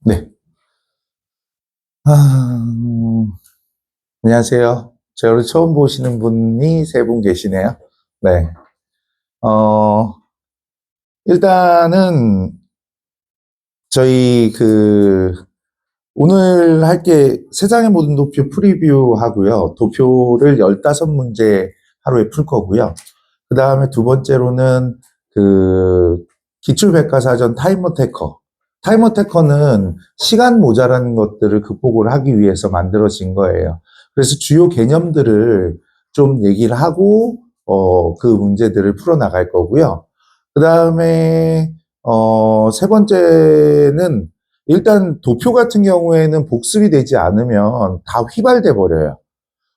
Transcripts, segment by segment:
네. 아, 안녕하세요. 저를 처음 보시는 분이 세 분 계시네요. 네. 어, 일단은 저희 오늘 할 게 세상의 모든 도표 프리뷰 하고요. 도표를 15문제 하루에 풀 거고요. 그 다음에 두 번째로는 그 기출백과사전 타이머 테커. 타이머 테커는 시간 모자라는 것들을 극복을 하기 위해서 만들어진 거예요. 그래서 주요 개념들을 좀 얘기를 하고, 그 문제들을 풀어나갈 거고요. 그 다음에, 세 번째는 일단 도표 같은 경우에는 복습이 되지 않으면 다 휘발돼 버려요.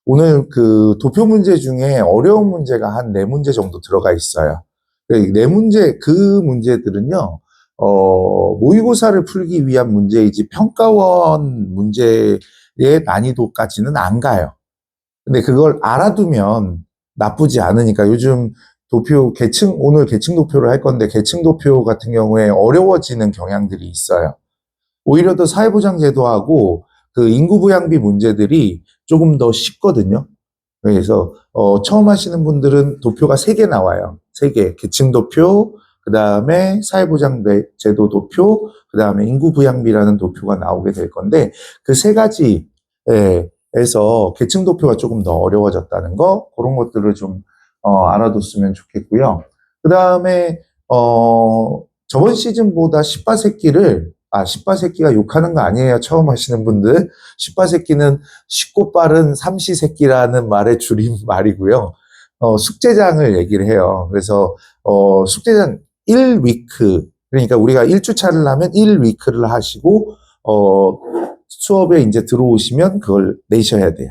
오늘 그 도표 문제 중에 어려운 문제가 한 네 문제 정도 들어가 있어요. 네 문제, 그 문제들은요, 모의고사를 풀기 위한 문제이지 평가원 문제의 난이도까지는 안 가요. 근데 그걸 알아두면 나쁘지 않으니까 요즘 오늘 계층 도표를 할 건데 계층 도표 같은 경우에 어려워지는 경향들이 있어요. 오히려 더 사회보장 제도하고 그 인구부양비 문제들이 조금 더 쉽거든요. 그래서 처음 하시는 분들은 도표가 3개 나와요. 3개. 계층 도표, 그 다음에 사회보장 제도 도표, 그 다음에 인구부양비라는 도표가 나오게 될 건데 그 세 가지에서 계층 도표가 조금 더 어려워졌다는 거 그런 것들을 좀 알아뒀으면 좋겠고요. 그 다음에 저번 시즌보다 시바새끼가 욕하는 거 아니에요. 처음 하시는 분들. 시바새끼는 쉽고 빠른 삼시새끼라는 말의 줄임말이고요. 숙제장을 얘기를 해요. 그래서, 숙제장 1위크, 그러니까 우리가 1주차를 하면 1위크를 하시고, 수업에 이제 들어오시면 그걸 내셔야 돼요.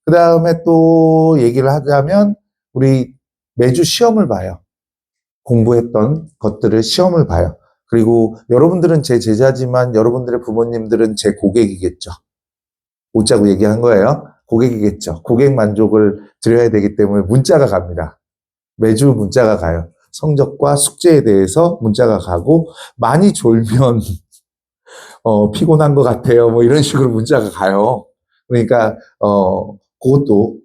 그 다음에 또 얘기를 하자면, 우리 매주 시험을 봐요. 공부했던 것들을 시험을 봐요. 그리고 여러분들은 제 제자지만 여러분들의 부모님들은 제 고객이겠죠. 웃자고 얘기한 거예요. 고객이겠죠. 고객 만족을 드려야 되기 때문에 문자가 갑니다. 매주 문자가 가요. 성적과 숙제에 대해서 문자가 가고 많이 졸면 피곤한 것 같아요. 뭐 이런 식으로 문자가 가요. 그러니까 그것도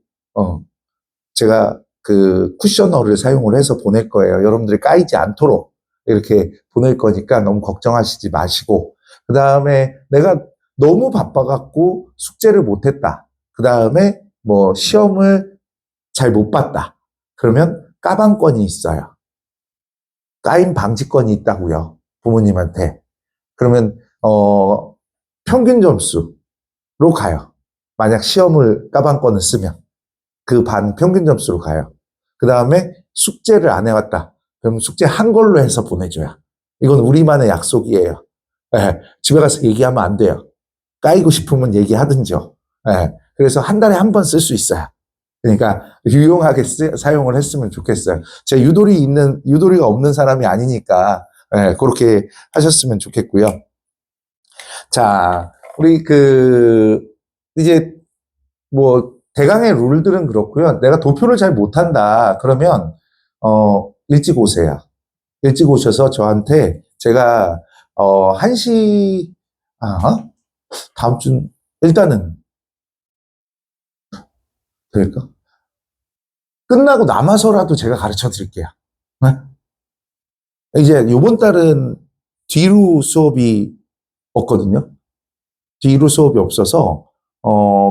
제가 그 쿠셔너를 사용을 해서 보낼 거예요. 여러분들이 까이지 않도록 이렇게 보낼 거니까 너무 걱정하시지 마시고. 그 다음에 내가 너무 바빠갖고 숙제를 못했다. 그 다음에 뭐 시험을 잘 못 봤다. 그러면 까방권이 있어요. 까임 방지권이 있다고요. 부모님한테. 그러면 평균 점수로 가요. 만약 시험을 까방권을 쓰면. 그 반 평균 점수로 가요. 그 다음에 숙제를 안 해왔다. 그럼 숙제 한 걸로 해서 보내줘야. 이건 우리만의 약속이에요. 예, 집에 가서 얘기하면 안 돼요. 까이고 싶으면 얘기하든지요. 예, 그래서 한 달에 한 번 쓸 수 있어요. 그러니까 유용하게 사용을 했으면 좋겠어요. 제가 유도리가 없는 사람이 아니니까, 예, 그렇게 하셨으면 좋겠고요. 자, 우리 이제 뭐, 대강의 룰들은 그렇고요. 내가 도표를 잘 못한다. 그러면, 일찍 오세요. 일찍 오셔서 저한테 제가, 1시, 다음 주, 일단은, 될까? 끝나고 남아서라도 제가 가르쳐 드릴게요. 네? 이제 요번 달은 뒤로 수업이 없거든요. 뒤로 수업이 없어서,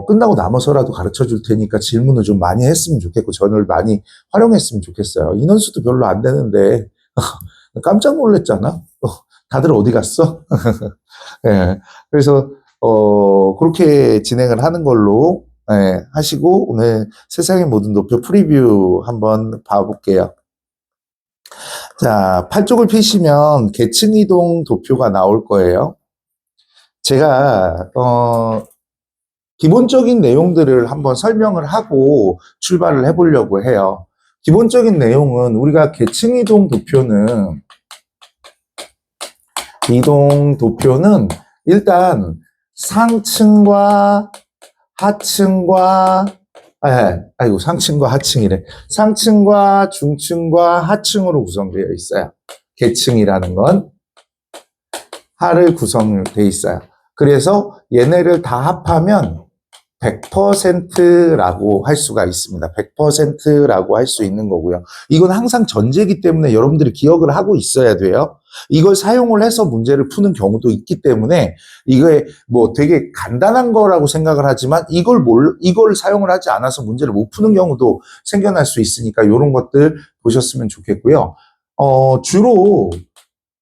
끝나고 남아서라도 가르쳐 줄 테니까 질문을 좀 많이 했으면 좋겠고, 저를 많이 활용했으면 좋겠어요. 인원수도 별로 안 되는데, 깜짝 놀랐잖아. 다들 어디 갔어? 예. 그래서, 그렇게 진행을 하는 걸로, 예, 하시고, 오늘 세상의 모든 도표 프리뷰 한번 봐볼게요. 자, 팔쪽을 피시면 계층 이동 도표가 나올 거예요. 제가, 기본적인 내용들을 한번 설명을 하고 출발을 해보려고 해요. 기본적인 내용은 우리가 계층 이동 도표는 일단 상층과 하층과 상층과 하층이래. 상층과 중층과 하층으로 구성되어 있어요. 계층이라는 건 하를 구성되어 있어요. 그래서 얘네를 다 합하면 100%라고 할 수가 있습니다. 100%라고 할 수 있는 거고요. 이건 항상 전제이기 때문에 여러분들이 기억을 하고 있어야 돼요. 이걸 사용을 해서 문제를 푸는 경우도 있기 때문에 이게 뭐 되게 간단한 거라고 생각을 하지만 이걸 사용을 하지 않아서 문제를 못 푸는 경우도 생겨날 수 있으니까 이런 것들 보셨으면 좋겠고요. 주로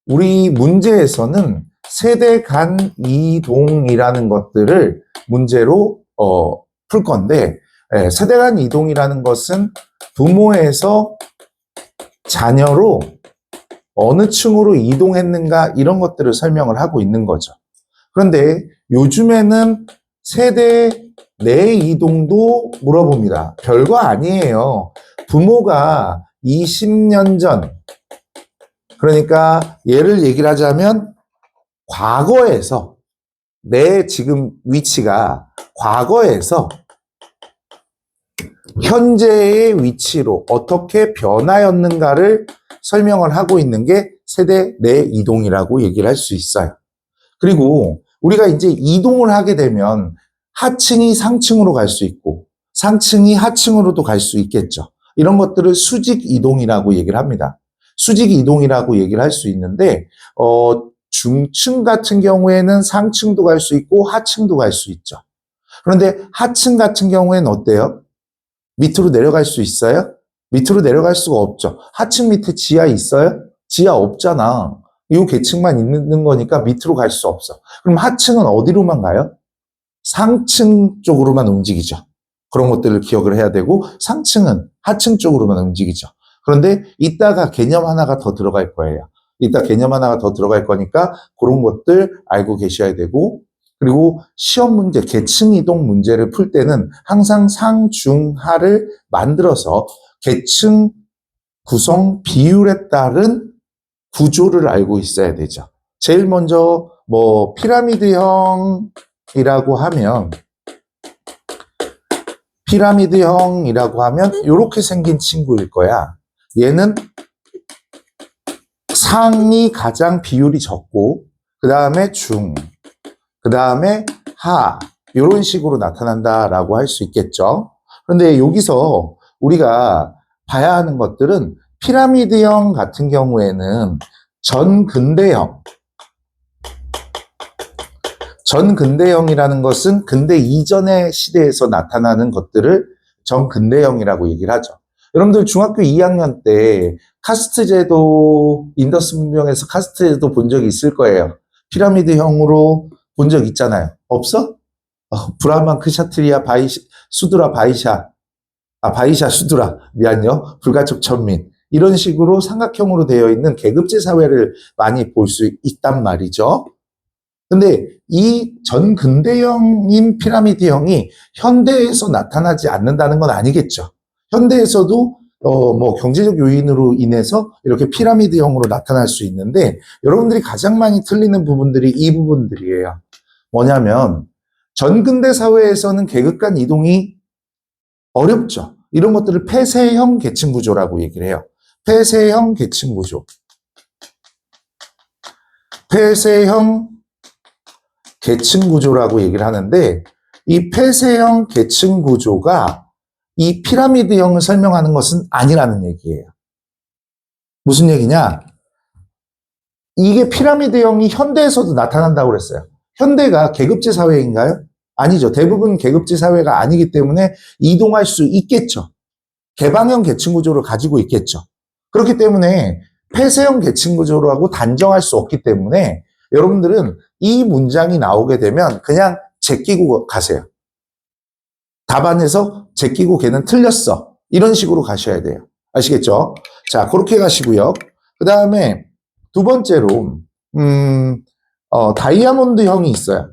우리 문제에서는 세대 간 이동이라는 것들을 문제로 풀 건데, 세대 간 이동이라는 것은 부모에서 자녀로 어느 층으로 이동했는가 이런 것들을 설명을 하고 있는 거죠. 그런데 요즘에는 세대 내 이동도 물어봅니다. 별거 아니에요. 부모가 20년 전, 그러니까 얘기를 하자면 과거에서 내 지금 위치가 과거에서 현재의 위치로 어떻게 변하였는가를 설명을 하고 있는 게 세대 내 이동이라고 얘기를 할 수 있어요. 그리고 우리가 이제 이동을 하게 되면 하층이 상층으로 갈 수 있고 상층이 하층으로도 갈 수 있겠죠. 이런 것들을 수직 이동이라고 얘기를 합니다. 수직 이동이라고 얘기를 할 수 있는데 중층 같은 경우에는 상층도 갈 수 있고 하층도 갈 수 있죠. 그런데 하층 같은 경우에는 어때요? 밑으로 내려갈 수 있어요? 밑으로 내려갈 수가 없죠. 하층 밑에 지하 있어요? 지하 없잖아. 이 계층만 있는 거니까 밑으로 갈 수 없어. 그럼 하층은 어디로만 가요? 상층 쪽으로만 움직이죠. 그런 것들을 기억을 해야 되고 상층은 하층 쪽으로만 움직이죠. 그런데 이따가 개념 하나가 더 들어갈 거예요. 이따 개념 하나가 더 들어갈 거니까 그런 것들 알고 계셔야 되고, 그리고 시험 문제, 계층 이동 문제를 풀 때는 항상 상, 중, 하를 만들어서 계층 구성 비율에 따른 구조를 알고 있어야 되죠. 제일 먼저 뭐 피라미드형이라고 하면 이렇게 생긴 친구일 거야. 얘는 상이 가장 비율이 적고 그 다음에 중, 그 다음에 하, 이런 식으로 나타난다라고 할 수 있겠죠. 그런데 여기서 우리가 봐야 하는 것들은 피라미드형 같은 경우에는 전근대형이라는 것은 근대 이전의 시대에서 나타나는 것들을 전근대형이라고 얘기를 하죠. 여러분들 중학교 2학년 때 카스트 제도, 인더스 문명에서 카스트 제도 본 적이 있을 거예요. 피라미드형으로 본 적 있잖아요. 없어? 브라만, 크샤트리아, 수드라, 바이샤, 수드라, 미안요. 불가촉 천민. 이런 식으로 삼각형으로 되어 있는 계급제 사회를 많이 볼 수 있단 말이죠. 근데 이 전근대형인 피라미드형이 현대에서 나타나지 않는다는 건 아니겠죠. 현대에서도 뭐 경제적 요인으로 인해서 이렇게 피라미드형으로 나타날 수 있는데 여러분들이 가장 많이 틀리는 부분들이 이 부분들이에요. 뭐냐면 전근대 사회에서는 계급 간 이동이 어렵죠. 이런 것들을 폐쇄형 계층 구조라고 얘기를 해요. 폐쇄형 계층 구조. 폐쇄형 계층 구조라고 얘기를 하는데 이 폐쇄형 계층 구조가 이 피라미드형을 설명하는 것은 아니라는 얘기예요. 무슨 얘기냐? 이게 피라미드형이 현대에서도 나타난다고 그랬어요. 현대가 계급제 사회인가요? 아니죠. 대부분 계급제 사회가 아니기 때문에 이동할 수 있겠죠. 개방형 계층 구조를 가지고 있겠죠. 그렇기 때문에 폐쇄형 계층 구조라고 단정할 수 없기 때문에 여러분들은 이 문장이 나오게 되면 그냥 제끼고 가세요. 답안에서 제끼고 걔는 틀렸어. 이런 식으로 가셔야 돼요. 아시겠죠? 자, 그렇게 가시고요. 그 다음에 두 번째로 다이아몬드형이 있어요.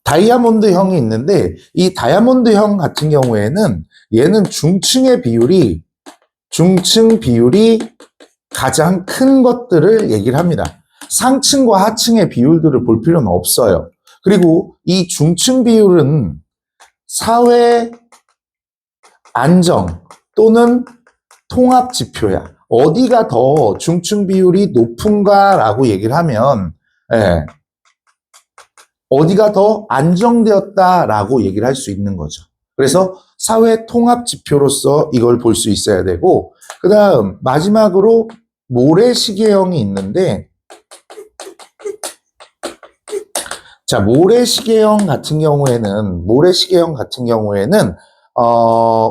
다이아몬드형이 있는데 이 다이아몬드형 같은 경우에는 얘는 중층 비율이 가장 큰 것들을 얘기를 합니다. 상층과 하층의 비율들을 볼 필요는 없어요. 그리고 이 중층 비율은 사회 안정 또는 통합 지표야. 어디가 더 중증 비율이 높은가라고 얘기를 하면, 예, 어디가 더 안정되었다라고 얘기를 할 수 있는 거죠. 그래서 사회 통합 지표로서 이걸 볼 수 있어야 되고, 그 다음 마지막으로 모래시계형이 있는데, 자, 모래시계형 같은 경우에는,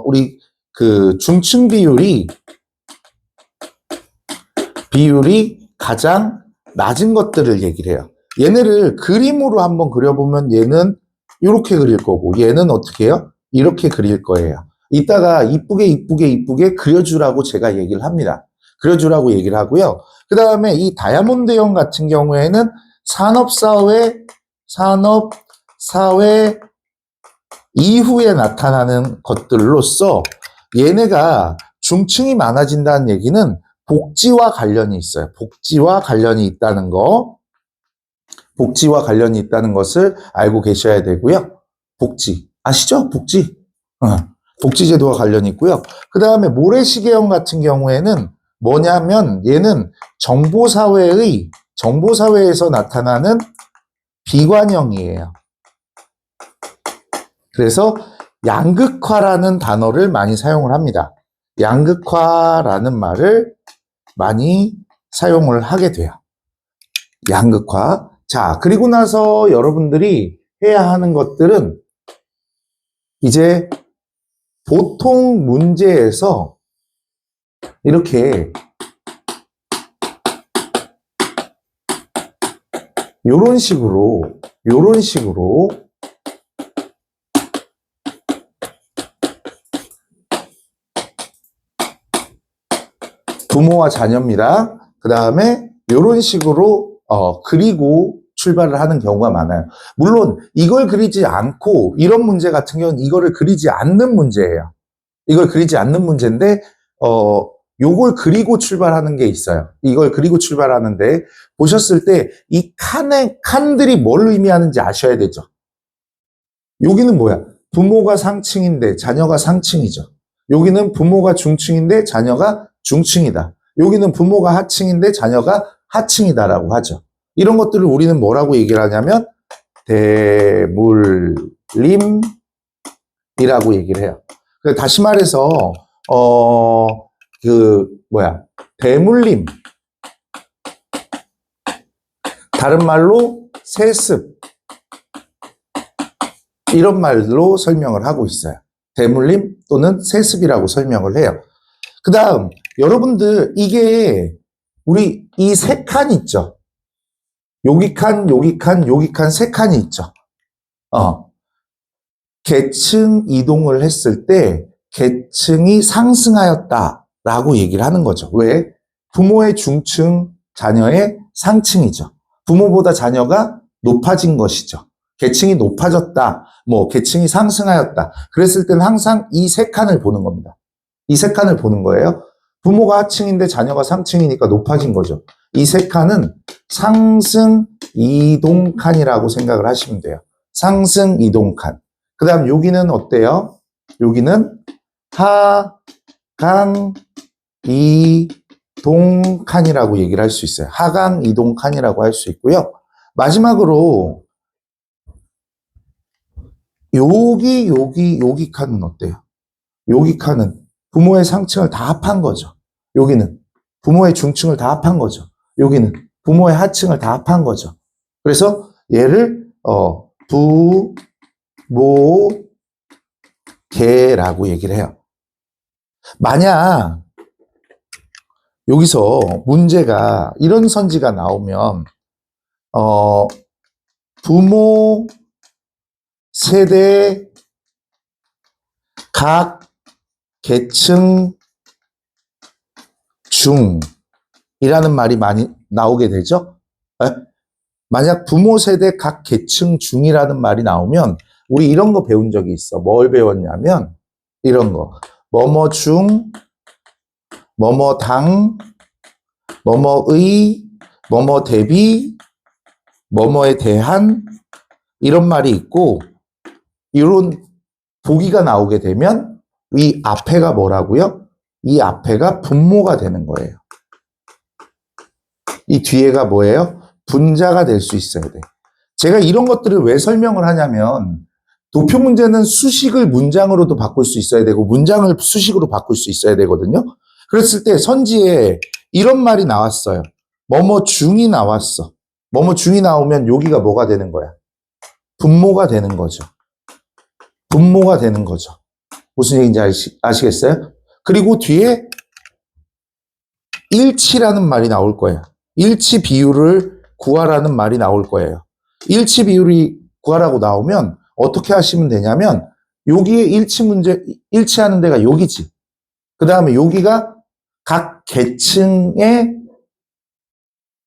우리 그 중증 비율이 가장 낮은 것들을 얘기를 해요. 얘네를 그림으로 한번 그려보면 얘는 이렇게 그릴 거고, 얘는 어떻게 해요? 이렇게 그릴 거예요. 이따가 이쁘게 그려주라고 제가 얘기를 합니다. 그려주라고 얘기를 하고요. 그 다음에 이 다이아몬드형 같은 경우에는 산업사회 이후에 나타나는 것들로서 얘네가 중층이 많아진다는 얘기는 복지와 관련이 있어요. 복지와 관련이 있다는 것을 알고 계셔야 되고요. 복지. 아시죠? 복지. 복지제도와 관련이 있고요. 그 다음에 모래시계형 같은 경우에는 뭐냐면 얘는 정보사회에서 나타나는 비관형이에요. 그래서 양극화라는 단어를 많이 사용을 합니다. 양극화라는 말을 많이 사용을 하게 돼요. 양극화. 자, 그리고 나서 여러분들이 해야 하는 것들은 이제 보통 문제에서 이렇게 요런 식으로 부모와 자녀입니다. 그 다음에 이런 식으로 그리고 출발을 하는 경우가 많아요. 물론 이걸 그리지 않고 이런 문제 같은 경우는 이거를 그리지 않는 문제예요. 이걸 그리지 않는 문제인데 요걸 그리고 출발하는 게 있어요. 이걸 그리고 출발하는데 보셨을 때 이 칸들이 뭘 의미하는지 아셔야 되죠. 여기는 뭐야? 부모가 상층인데 자녀가 상층이죠. 여기는 부모가 중층인데 자녀가 중층이다. 여기는 부모가 하층인데 자녀가 하층이다라고 하죠. 이런 것들을 우리는 뭐라고 얘기를 하냐면 대물림이라고 얘기를 해요. 다시 말해서 대물림, 다른 말로 세습, 이런 말로 설명을 하고 있어요. 대물림 또는 세습이라고 설명을 해요. 그 다음 여러분들 이게 우리 이 세 칸 있죠. 여기 칸 세 칸이 있죠. 계층 이동을 했을 때 계층이 상승하였다라고 얘기를 하는 거죠. 왜? 부모의 중층, 자녀의 상층이죠. 부모보다 자녀가 높아진 것이죠. 계층이 높아졌다, 계층이 상승하였다. 그랬을 때는 항상 이 세 칸을 보는 겁니다. 이 세 칸을 보는 거예요. 부모가 하층인데 자녀가 상층이니까 높아진 거죠. 이 세 칸은 상승 이동 칸이라고 생각을 하시면 돼요. 상승 이동 칸. 그 다음 여기는 어때요? 여기는 하강 이동 칸이라고 얘기를 할 수 있어요. 하강 이동 칸이라고 할 수 있고요. 마지막으로 여기 칸은 어때요? 여기 칸은 부모의 상층을 다 합한 거죠. 여기는 부모의 중층을 다 합한 거죠. 여기는 부모의 하층을 다 합한 거죠. 그래서 얘를 부모계라고 얘기를 해요. 만약 여기서 문제가 이런 선지가 나오면 부모 세대 각 계층 중이라는 말이 많이 나오게 되죠. 만약 부모 세대 각 계층 중이라는 말이 나오면 우리 이런 거 배운 적이 있어. 뭘 배웠냐면 이런 거. 뭐뭐 중, 뭐뭐 당, 뭐뭐의, 뭐뭐 대비, 뭐뭐에 대한 이런 말이 있고 이런 보기가 나오게 되면 이 앞에가 뭐라고요? 이 앞에가 분모가 되는 거예요. 이 뒤에가 뭐예요? 분자가 될 수 있어야 돼. 제가 이런 것들을 왜 설명을 하냐면 도표 문제는 수식을 문장으로도 바꿀 수 있어야 되고 문장을 수식으로 바꿀 수 있어야 되거든요. 그랬을 때 선지에 이런 말이 나왔어요. 뭐뭐 중이 나왔어. 뭐뭐 중이 나오면 여기가 뭐가 되는 거야? 분모가 되는 거죠. 분모가 되는 거죠. 무슨 얘기인지 아시겠어요? 그리고 뒤에 일치라는 말이 나올 거예요. 일치 비율을 구하라는 말이 나올 거예요. 일치 비율이 구하라고 나오면 어떻게 하시면 되냐면 여기에 일치하는 데가 여기지. 그 다음에 여기가 각 계층의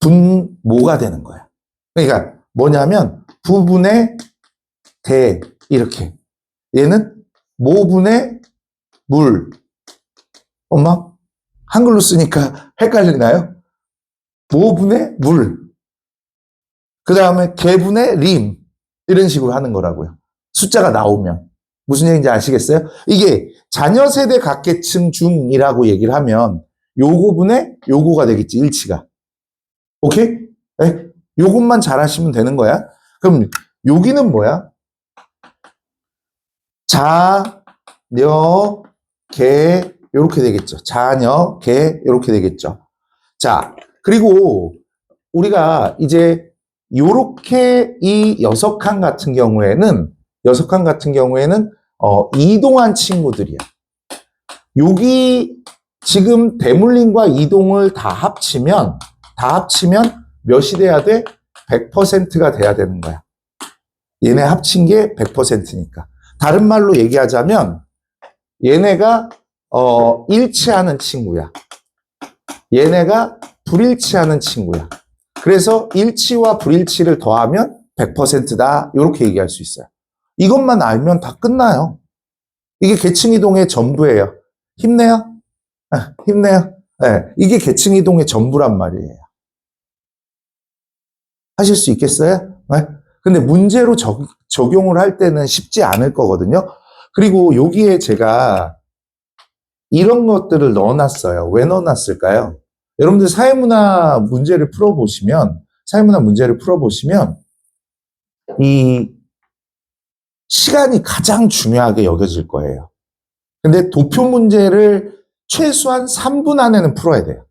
분모가 되는 거야. 그러니까 뭐냐면 부분의 대 이렇게. 얘는 모분의 물. 엄마? 한글로 쓰니까 헷갈리나요? 모분의 물. 그 다음에 개분의 림. 이런 식으로 하는 거라고요. 숫자가 나오면. 무슨 얘기인지 아시겠어요? 이게 자녀 세대 각계층 중이라고 얘기를 하면 요거분의 요거가 되겠지, 일치가. 오케이? 네? 요것만 잘 하시면 되는 거야. 그럼 여기는 뭐야? 자녀, 개, 요렇게 되겠죠. 자녀, 개, 요렇게 되겠죠. 자, 그리고 우리가 이제 요렇게 이 6칸 같은 경우에는 이동한 친구들이야. 여기 지금 대물림과 이동을 다 합치면 몇이 돼야 돼? 100%가 돼야 되는 거야. 얘네 합친 게 100%니까. 다른 말로 얘기하자면 얘네가 일치하는 친구야. 얘네가 불일치하는 친구야. 그래서 일치와 불일치를 더하면 100%다. 이렇게 얘기할 수 있어요. 이것만 알면 다 끝나요. 이게 계층이동의 전부예요. 힘내요. 힘내요. 네, 이게 계층이동의 전부란 말이에요. 하실 수 있겠어요? 네? 근데 문제로 적용을 할 때는 쉽지 않을 거거든요. 그리고 여기에 제가 이런 것들을 넣어놨어요. 왜 넣어놨을까요? 여러분들 사회문화 문제를 풀어보시면 이 시간이 가장 중요하게 여겨질 거예요. 근데 도표 문제를 최소한 3분 안에는 풀어야 돼요.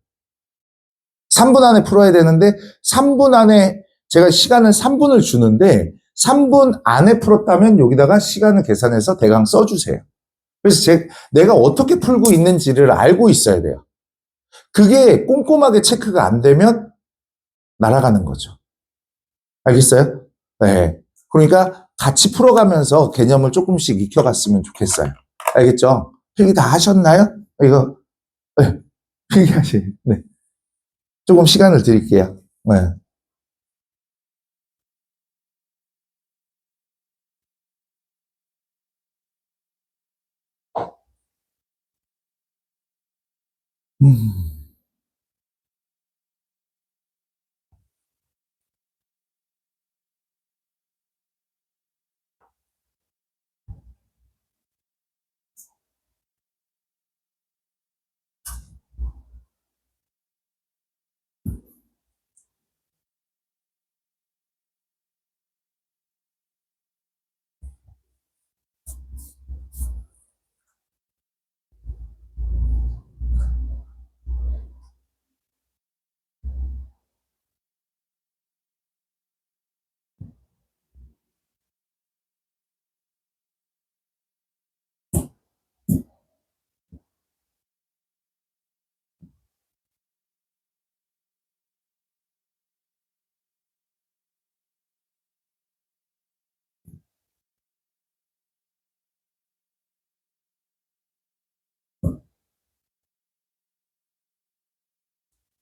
3분 안에 풀어야 되는데 3분 안에 제가 시간을 3분을 주는데 3분 안에 풀었다면 여기다가 시간을 계산해서 대강 써주세요. 그래서 내가 어떻게 풀고 있는지를 알고 있어야 돼요. 그게 꼼꼼하게 체크가 안 되면 날아가는 거죠. 알겠어요? 네. 그러니까 같이 풀어가면서 개념을 조금씩 익혀갔으면 좋겠어요. 알겠죠? 필기 다 하셨나요? 이거, 네. 필기하시, 네. 조금 시간을 드릴게요. 네. 음.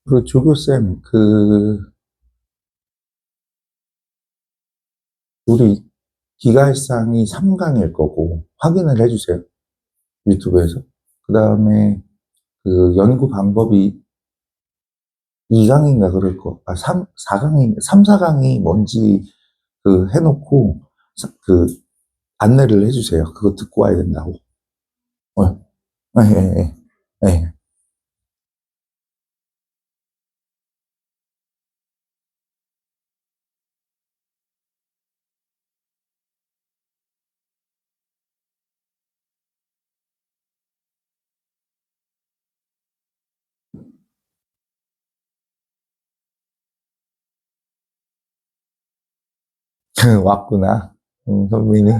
그리고 조교쌤, 우리 기가일상이 3강일 거고, 확인을 해주세요. 유튜브에서. 그 다음에, 연구 방법이 2강인가 그럴 거, 4강이 뭔지, 해놓고, 안내를 해주세요. 그거 듣고 와야 된다고. 예, 예, 예. 예. 왔구나. 현민이.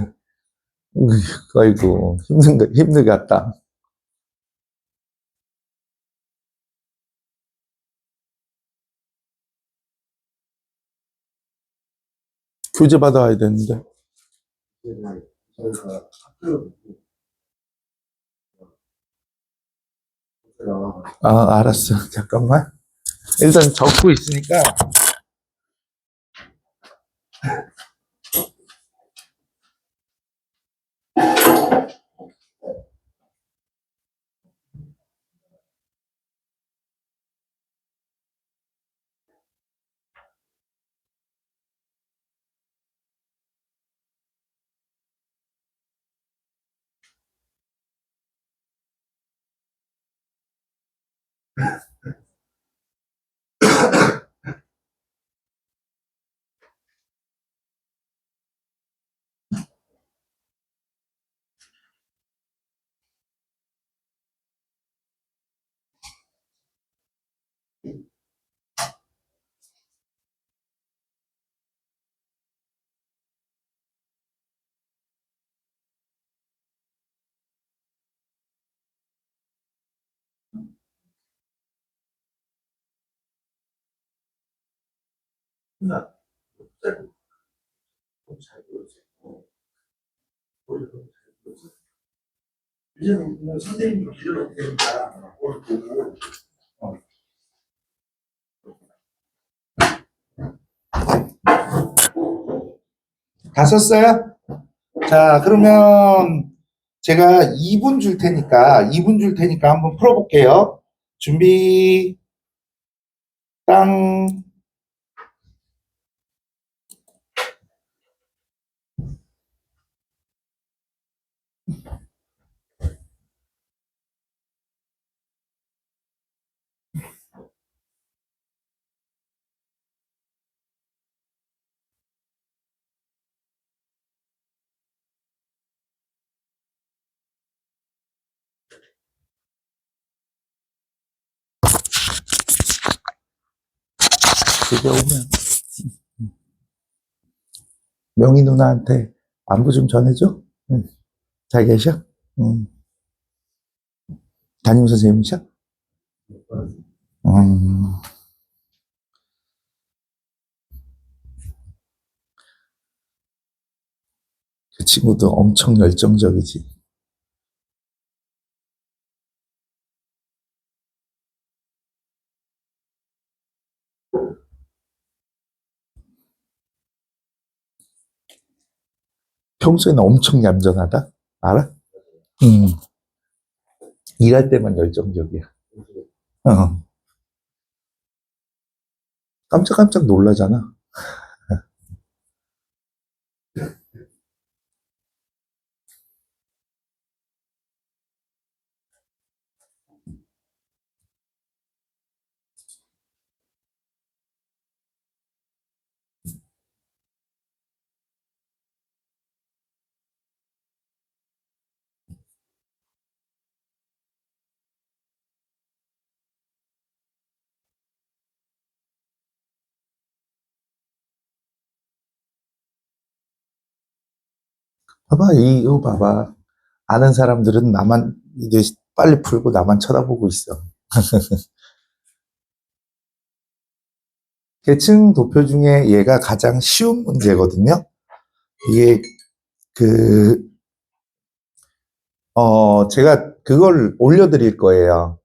아이고, 힘들겠다. 교재 받아와야 되는데. 아, 알았어. 잠깐만. 일단 적고 있으니까. 이제는 선생님도 기존에 되니까 오늘 보고 다 썼어요? 자, 그러면 제가 2분 줄 테니까 한번 풀어볼게요. 준비, 땅. 그게 오면 명희 누나한테 안부 좀 전해줘. 응. 잘 계셔? 응. 담임 선생님이셔? 음, 그 친구도 엄청 열정적이지. 평소에는 엄청 얌전하다? 알아? 음, 일할 때만 열정적이야. 어, 깜짝깜짝 놀라잖아. 봐봐, 이거 봐봐. 아는 사람들은 나만 이제 빨리 풀고 나만 쳐다보고 있어. 계층 도표 중에 얘가 가장 쉬운 문제거든요. 이게 그, 제가 그걸 올려드릴 거예요.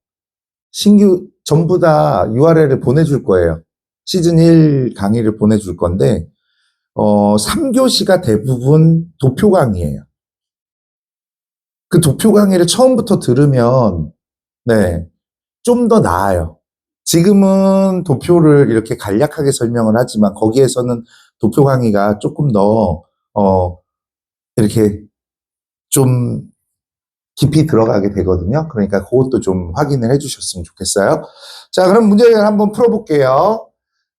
신규, 전부 다 URL을 보내줄 거예요. 시즌 1 강의를 보내줄 건데, 3교시가 대부분 도표 강의예요. 그 도표 강의를 처음부터 들으면, 네, 좀 더 나아요. 지금은 도표를 이렇게 간략하게 설명을 하지만, 거기에서는 도표 강의가 조금 더, 이렇게 좀 깊이 들어가게 되거든요. 그러니까 그것도 좀 확인을 해주셨으면 좋겠어요. 자, 그럼 문제를 한번 풀어볼게요.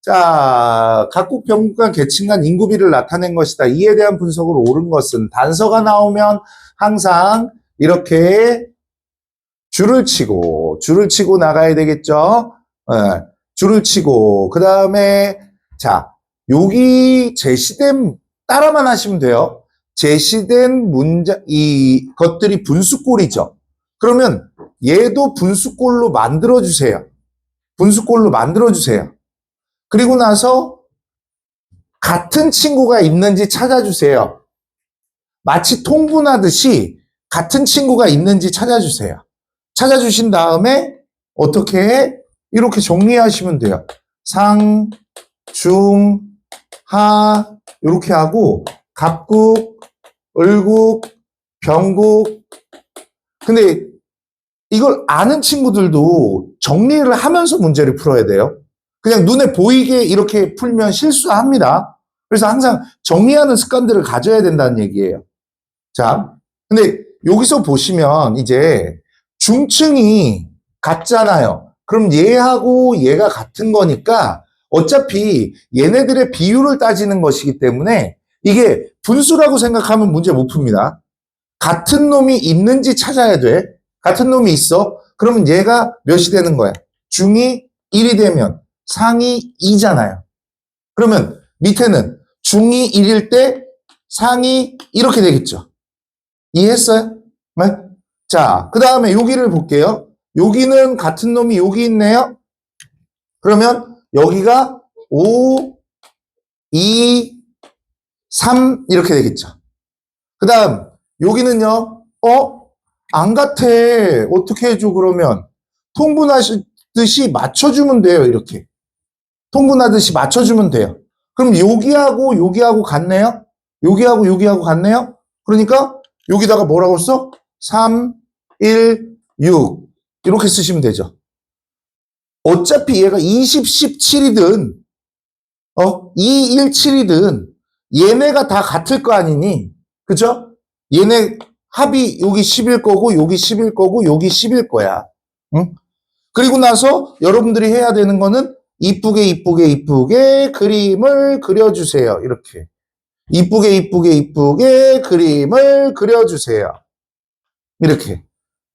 자, 각국 병국 간 계층 간 인구비를 나타낸 것이다. 이에 대한 분석으로 옳은 것은 단서가 나오면 항상 이렇게 줄을 치고 나가야 되겠죠. 줄을 치고 그 다음에 자, 여기 제시된 따라만 하시면 돼요. 제시된 이 것들이 분수꼴이죠. 그러면 얘도 분수꼴로 만들어주세요. 분수꼴로 만들어주세요. 그리고 나서 같은 친구가 있는지 찾아주세요. 마치 통분하듯이 같은 친구가 있는지 찾아주세요. 찾아주신 다음에 어떻게 해? 이렇게 정리하시면 돼요. 상, 중, 하 이렇게 하고 갑국, 을국, 병국. 근데 이걸 아는 친구들도 정리를 하면서 문제를 풀어야 돼요. 그냥 눈에 보이게 이렇게 풀면 실수합니다. 그래서 항상 정리하는 습관들을 가져야 된다는 얘기예요. 자, 근데 여기서 보시면 이제 중층이 같잖아요. 그럼 얘하고 얘가 같은 거니까 어차피 얘네들의 비율을 따지는 것이기 때문에 이게 분수라고 생각하면 문제 못 풉니다. 같은 놈이 있는지 찾아야 돼. 같은 놈이 있어. 그러면 얘가 몇이 되는 거야? 중이 1이 되면 상이 2잖아요. 그러면 밑에는 중이 1일 때 상이 이렇게 되겠죠. 이해했어요? 네? 자, 그 다음에 여기를 볼게요. 여기는 같은 놈이 여기 있네요. 그러면 여기가 5, 2, 3 이렇게 되겠죠. 그 다음 여기는요. 안 같아. 어떻게 해줘 그러면? 통분하듯이 맞춰주면 돼요. 이렇게. 통분하듯이 맞춰주면 돼요. 그럼 여기하고 같네요? 여기하고 같네요? 그러니까 여기다가 뭐라고 써? 3, 1, 6 이렇게 쓰시면 되죠. 어차피 얘가 20, 17이든 2, 1, 7이든 얘네가 다 같을 거 아니니? 그죠? 얘네 합이 여기 10일 거고 여기 10일 거고 여기 10일 거야. 응? 그리고 나서 여러분들이 해야 되는 거는 이쁘게 그림을 그려주세요. 이렇게. 이쁘게 그림을 그려주세요. 이렇게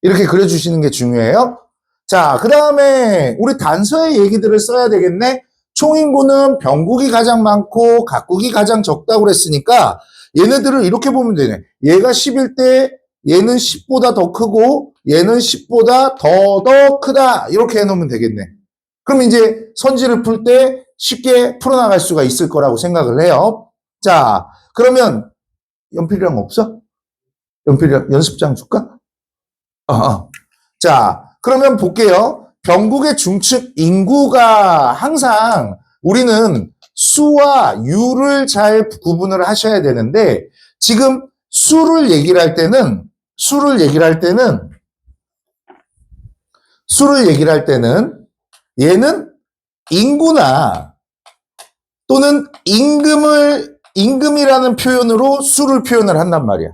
그려주시는 게 중요해요. 자, 그 다음에 우리 단서의 얘기들을 써야 되겠네. 총인구는 병국이 가장 많고 각국이 가장 적다고 그랬으니까 얘네들을 이렇게 보면 되네. 얘가 10일 때 얘는 10보다 더 크고 얘는 10보다 더 크다. 이렇게 해놓으면 되겠네. 그럼 이제 선지를 풀 때 쉽게 풀어나갈 수가 있을 거라고 생각을 해요. 자, 그러면 연필이랑 없어? 연필이랑 연습장 줄까? 자, 그러면 볼게요. 병국의 중축 인구가 항상 우리는 수와 유를 잘 구분을 하셔야 되는데 지금 수를 얘기를 할 때는 얘는 인구나 또는 임금이라는 표현으로 수를 표현을 한단 말이야.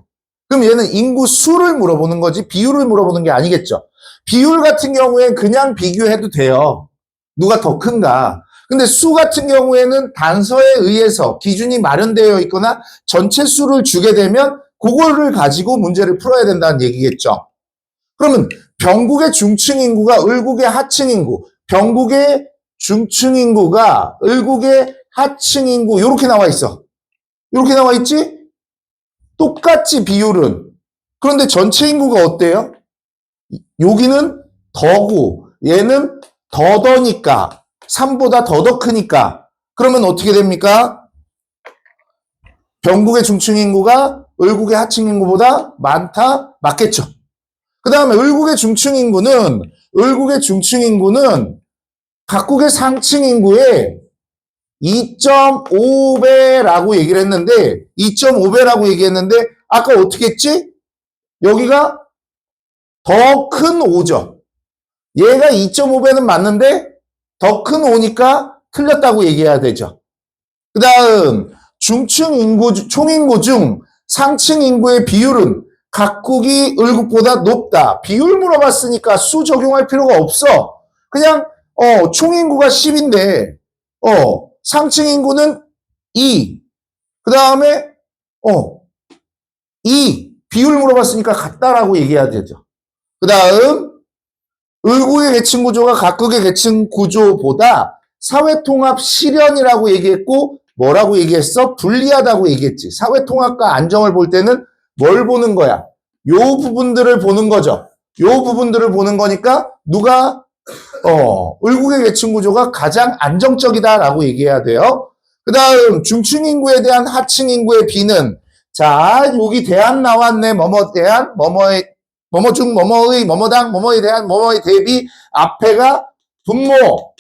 그럼 얘는 인구 수를 물어보는 거지 비율을 물어보는 게 아니겠죠. 비율 같은 경우엔 그냥 비교해도 돼요. 누가 더 큰가. 근데 수 같은 경우에는 단서에 의해서 기준이 마련되어 있거나 전체 수를 주게 되면 그거를 가지고 문제를 풀어야 된다는 얘기겠죠. 그러면 병국의 중층 인구가 을국의 하층 인구, 병국의 중층 인구가 을국의 하층 인구 이렇게 나와 있어. 이렇게 나와 있지? 똑같지 비율은. 그런데 전체 인구가 어때요? 여기는 더고 얘는 더니까 3보다 더 크니까 그러면 어떻게 됩니까? 병국의 중층 인구가 을국의 하층 인구보다 많다? 맞겠죠. 그 다음에 을국의 중층 인구는 각국의 상층 인구의 2.5배라고 얘기를 했는데 2.5배라고 얘기했는데 아까 어떻게 했지? 여기가 더 큰 5죠. 얘가 2.5배는 맞는데 더 큰 5니까 틀렸다고 얘기해야 되죠. 그 다음 중층 인구, 총인구 중 상층 인구의 비율은 각국이 을국보다 높다. 비율 물어봤으니까 수 적용할 필요가 없어. 그냥 총인구가 10인데 상층 인구는 2. 그 다음에 2. 비율 물어봤으니까 같다라고 얘기해야 되죠. 그 다음 을국의 계층 구조가 각국의 계층 구조보다 사회통합 실현이라고 얘기했고 뭐라고 얘기했어? 불리하다고 얘기했지. 사회통합과 안정을 볼 때는 뭘 보는 거야? 요 부분들을 보는 거죠. 요 부분들을 보는 거니까 누가 을국의 계층 구조가 가장 안정적이다라고 얘기해야 돼요. 그 다음 중층 인구에 대한 하층 인구의 비는 자 여기 대안 나왔네. 뭐뭐 대안 뭐뭐의 뭐뭐 중 뭐뭐의 뭐뭐당 뭐뭐에 대한 뭐뭐의 대비 앞에가 분모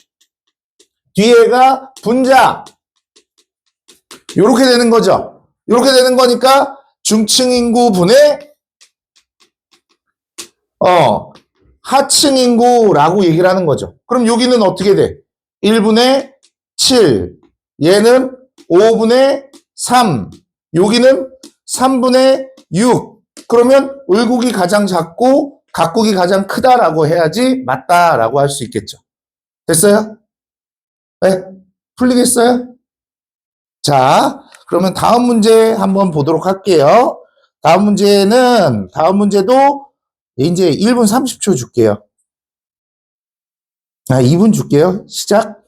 뒤에가 분자 요렇게 되는 거죠. 요렇게 되는 거니까 중층 인구분의 하층 인구라고 얘기를 하는 거죠. 그럼 여기는 어떻게 돼? 1분의 7 얘는 5분의 3 여기는 3분의 6 그러면 을국이 가장 작고 각국이 가장 크다라고 해야지 맞다라고 할 수 있겠죠. 됐어요? 네? 풀리겠어요? 자, 그러면 다음 문제 한번 보도록 할게요. 다음 문제도 이제 1분 30초 줄게요. 2분 줄게요. 시작.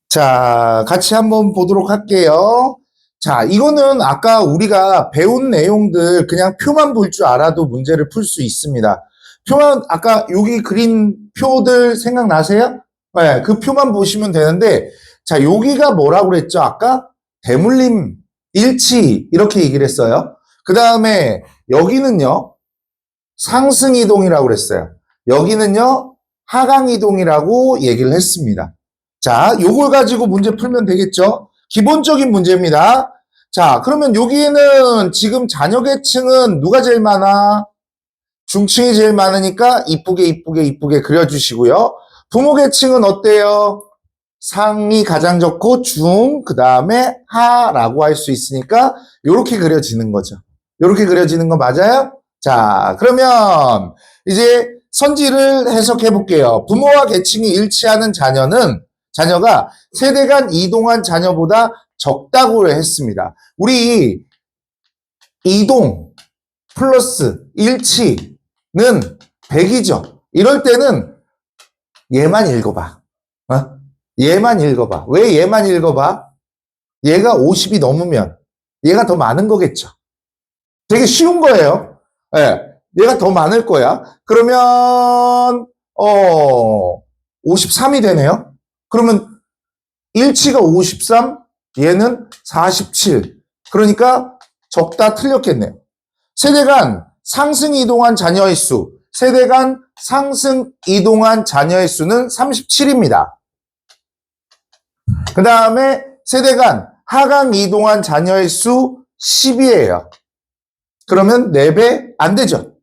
자, 같이 한번 보도록 할게요. 자, 이거는 아까 우리가 배운 내용들 그냥 표만 볼 줄 알아도 문제를 풀 수 있습니다. 표만, 아까 여기 그린 표들 생각나세요? 네, 그 표만 보시면 되는데, 자, 여기가 뭐라고 그랬죠? 아까 대물림, 일치, 이렇게 얘기를 했어요. 그 다음에 여기는요, 상승이동이라고 그랬어요. 여기는요, 하강이동이라고 얘기를 했습니다. 자, 요걸 가지고 문제 풀면 되겠죠? 기본적인 문제입니다. 자, 그러면 여기에는 지금 자녀 계층은 누가 제일 많아? 중층이 제일 많으니까 이쁘게 그려주시고요. 부모 계층은 어때요? 상이 가장 적고 중, 그 다음에 하라고 할 수 있으니까 요렇게 그려지는 거죠. 요렇게 그려지는 거 맞아요? 자, 그러면 이제 선지를 해석해 볼게요. 부모와 계층이 일치하는 자녀가 세대 간 이동한 자녀보다 적다고 했습니다. 우리 이동 플러스 일치는 100이죠. 이럴 때는 얘만 읽어봐. 얘만 읽어봐. 왜 얘만 읽어봐? 얘가 50이 넘으면 얘가 더 많은 거겠죠. 되게 쉬운 거예요. 예, 얘가 더 많을 거야. 그러면 53이 되네요. 그러면 일치가 53, 얘는 47. 그러니까 적다 틀렸겠네요. 세대 간 상승 이동한 자녀의 수, 세대 간 상승 이동한 자녀의 수는 37입니다. 그 다음에 세대 간 하강 이동한 자녀의 수 10이에요. 그러면 4배 안 되죠.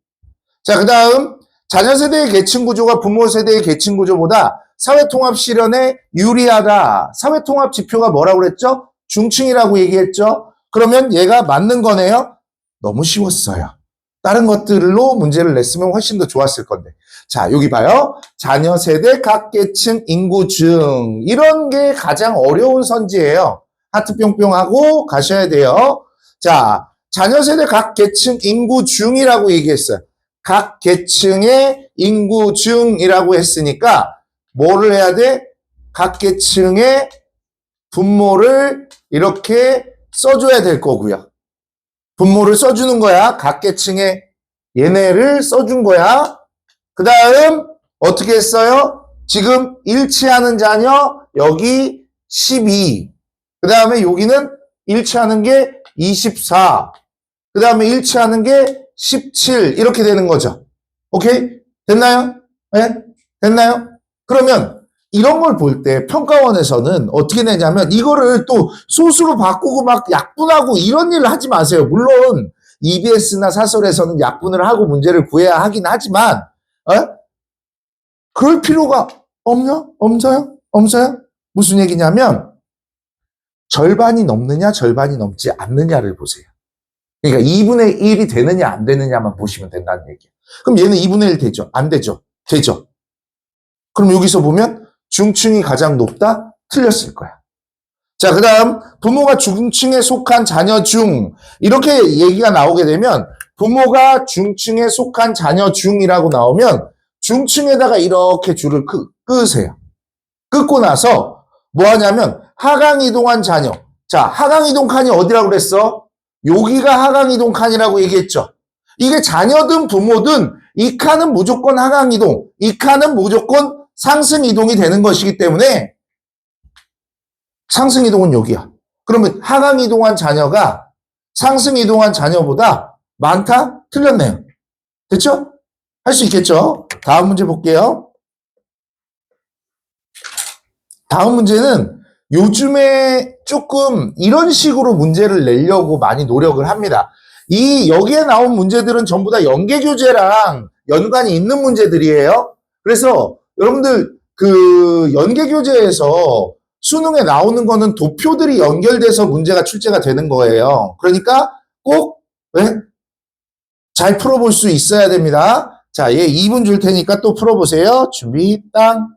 자, 그 다음 자녀 세대의 계층 구조가 부모 세대의 계층 구조보다 사회통합 실현에 유리하다. 사회통합 지표가 뭐라고 그랬죠? 중층이라고 얘기했죠. 그러면 얘가 맞는 거네요. 너무 쉬웠어요. 다른 것들로 문제를 냈으면 훨씬 더 좋았을 건데. 자, 여기 봐요. 자녀 세대 각 계층 인구 중. 이런 게 가장 어려운 선지예요. 하트 뿅뿅 하고 가셔야 돼요. 자, 자녀 세대 각 계층 인구 중이라고 얘기했어요. 각 계층의 인구 중이라고 했으니까 뭐를 해야 돼? 각 계층의 분모를 이렇게 써줘야 될 거고요. 분모를 써주는 거야. 각 계층의 얘네를 써준 거야. 그 다음 어떻게 했어요? 지금 일치하는 자녀 여기 12. 그 다음에 여기는 일치하는 게 24. 그 다음에 일치하는 게 17. 이렇게 되는 거죠. 오케이? 됐나요? 네? 됐나요? 그러면 이런 걸 볼 때 평가원에서는 어떻게 내냐면 이거를 또 소수로 바꾸고 막 약분하고 이런 일을 하지 마세요. 물론 EBS나 사설에서는 약분을 하고 문제를 구해야 하긴 하지만 그럴 필요가 없어요? 무슨 얘기냐면 절반이 넘느냐 절반이 넘지 않느냐를 보세요. 그러니까 2분의 1이 되느냐 안 되느냐만 보시면 된다는 얘기예요. 그럼 얘는 2분의 1 되죠? 안 되죠? 되죠? 그럼 여기서 보면 중층이 가장 높다? 틀렸을 거야. 자, 그 다음 부모가 중층에 속한 자녀 중 이렇게 얘기가 나오게 되면 부모가 중층에 속한 자녀 중이라고 나오면 중층에다가 이렇게 줄을 끄세요. 끊고 나서 뭐 하냐면 하강 이동한 자녀. 자, 하강 이동 칸이 어디라고 그랬어? 여기가 하강 이동 칸이라고 얘기했죠. 이게 자녀든 부모든 이 칸은 무조건 하강 이동, 이 칸은 무조건 상승 이동이 되는 것이기 때문에 상승 이동은 여기야. 그러면 하강 이동한 자녀가 상승 이동한 자녀보다 많다? 틀렸네요. 됐죠? 할 수 있겠죠? 다음 문제 볼게요. 다음 문제는 요즘에 조금 이런 식으로 문제를 내려고 많이 노력을 합니다. 여기에 나온 문제들은 전부 다 연계교재랑 연관이 있는 문제들이에요. 그래서 여러분들 그 연계교재에서 수능에 나오는 거는 도표들이 연결돼서 문제가 출제가 되는 거예요. 그러니까 꼭 잘 풀어볼 수 있어야 됩니다. 자, 얘 2분 줄 테니까 또 풀어보세요. 준비, 땅.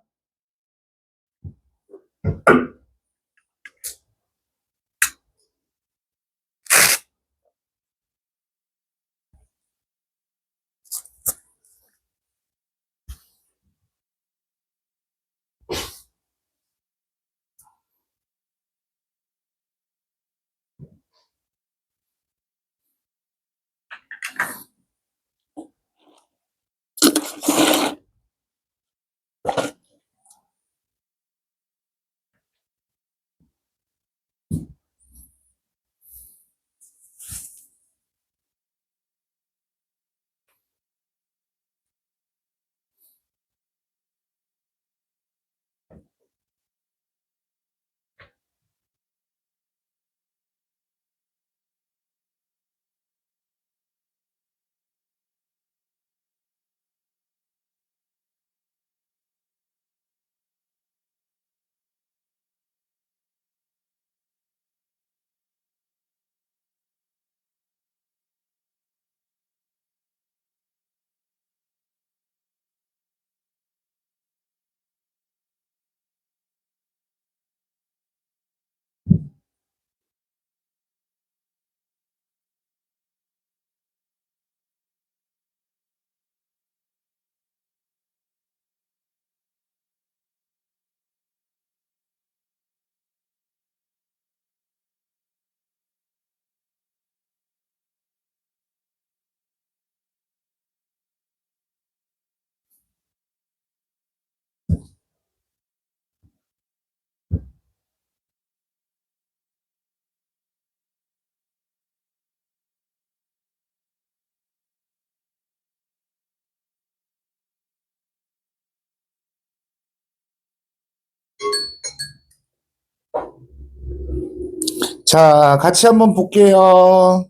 자, 같이 한번 볼게요.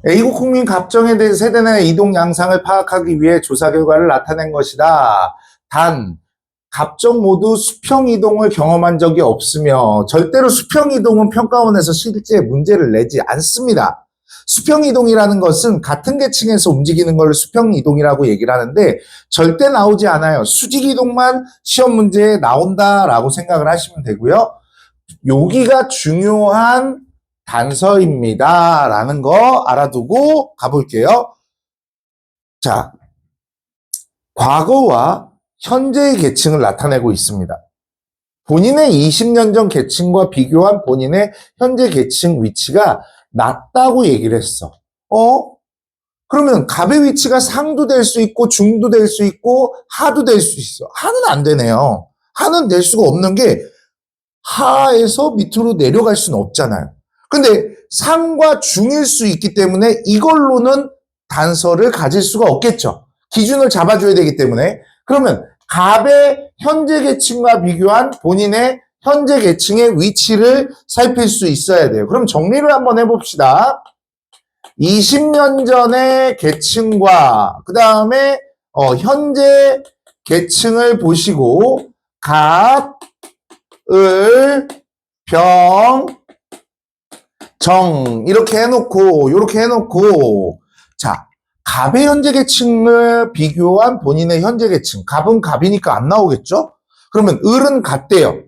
A국 국민 갑정에 대해 세대 내 이동 양상을 파악하기 위해 조사 결과를 나타낸 것이다. 단, 갑정 모두 수평 이동을 경험한 적이 없으며 절대로 수평 이동은 평가원에서 실제 문제를 내지 않습니다. 수평 이동이라는 것은 같은 계층에서 움직이는 걸 수평 이동이라고 얘기를 하는데 절대 나오지 않아요. 수직 이동만 시험 문제에 나온다라고 생각을 하시면 되고요. 여기가 중요한 단서입니다. 라는 거 알아두고 가볼게요. 자, 과거와 현재의 계층을 나타내고 있습니다. 본인의 20년 전 계층과 비교한 본인의 현재 계층 위치가 낮다고 얘기를 했어. 그러면 갑의 위치가 상도 될 수 있고 중도 될 수 있고 하도 될 수 있어. 하는 안 되네요. 하는 될 수가 없는 게 하에서 밑으로 내려갈 수는 없잖아요. 근데 상과 중일 수 있기 때문에 이걸로는 단서를 가질 수가 없겠죠. 기준을 잡아줘야 되기 때문에. 그러면 갑의 현재 계층과 비교한 본인의 현재 계층의 위치를 살필 수 있어야 돼요. 그럼 정리를 한번 해봅시다. 20년 전의 계층과 그 다음에 현재 계층을 보시고 갑, 을, 병, 정 이렇게 해놓고 자, 갑의 현재 계층을 비교한 본인의 현재 계층. 갑은 갑이니까 안 나오겠죠? 그러면 을은 같대요.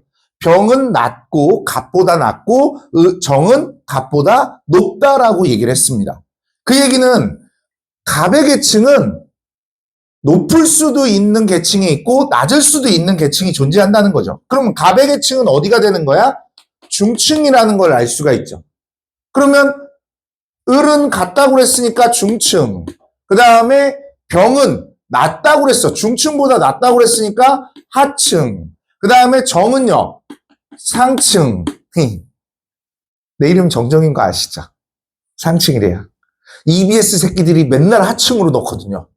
병은 낮고 갑보다 낮고 정은 갑보다 높다라고 얘기를 했습니다. 그 얘기는 갑의 계층은 높을 수도 있는 계층이 있고 낮을 수도 있는 계층이 존재한다는 거죠. 그러면 갑의 계층은 어디가 되는 거야? 중층이라는 걸 알 수가 있죠. 그러면 을은 같다고 그랬으니까 중층. 그 다음에 병은 낮다고 그랬어. 중층보다 낮다고 그랬으니까 하층. 그 다음에 정은요. 상층. 내 이름 정정인 거 아시죠? 상층이래요. EBS 새끼들이 맨날 하층으로 넣거든요.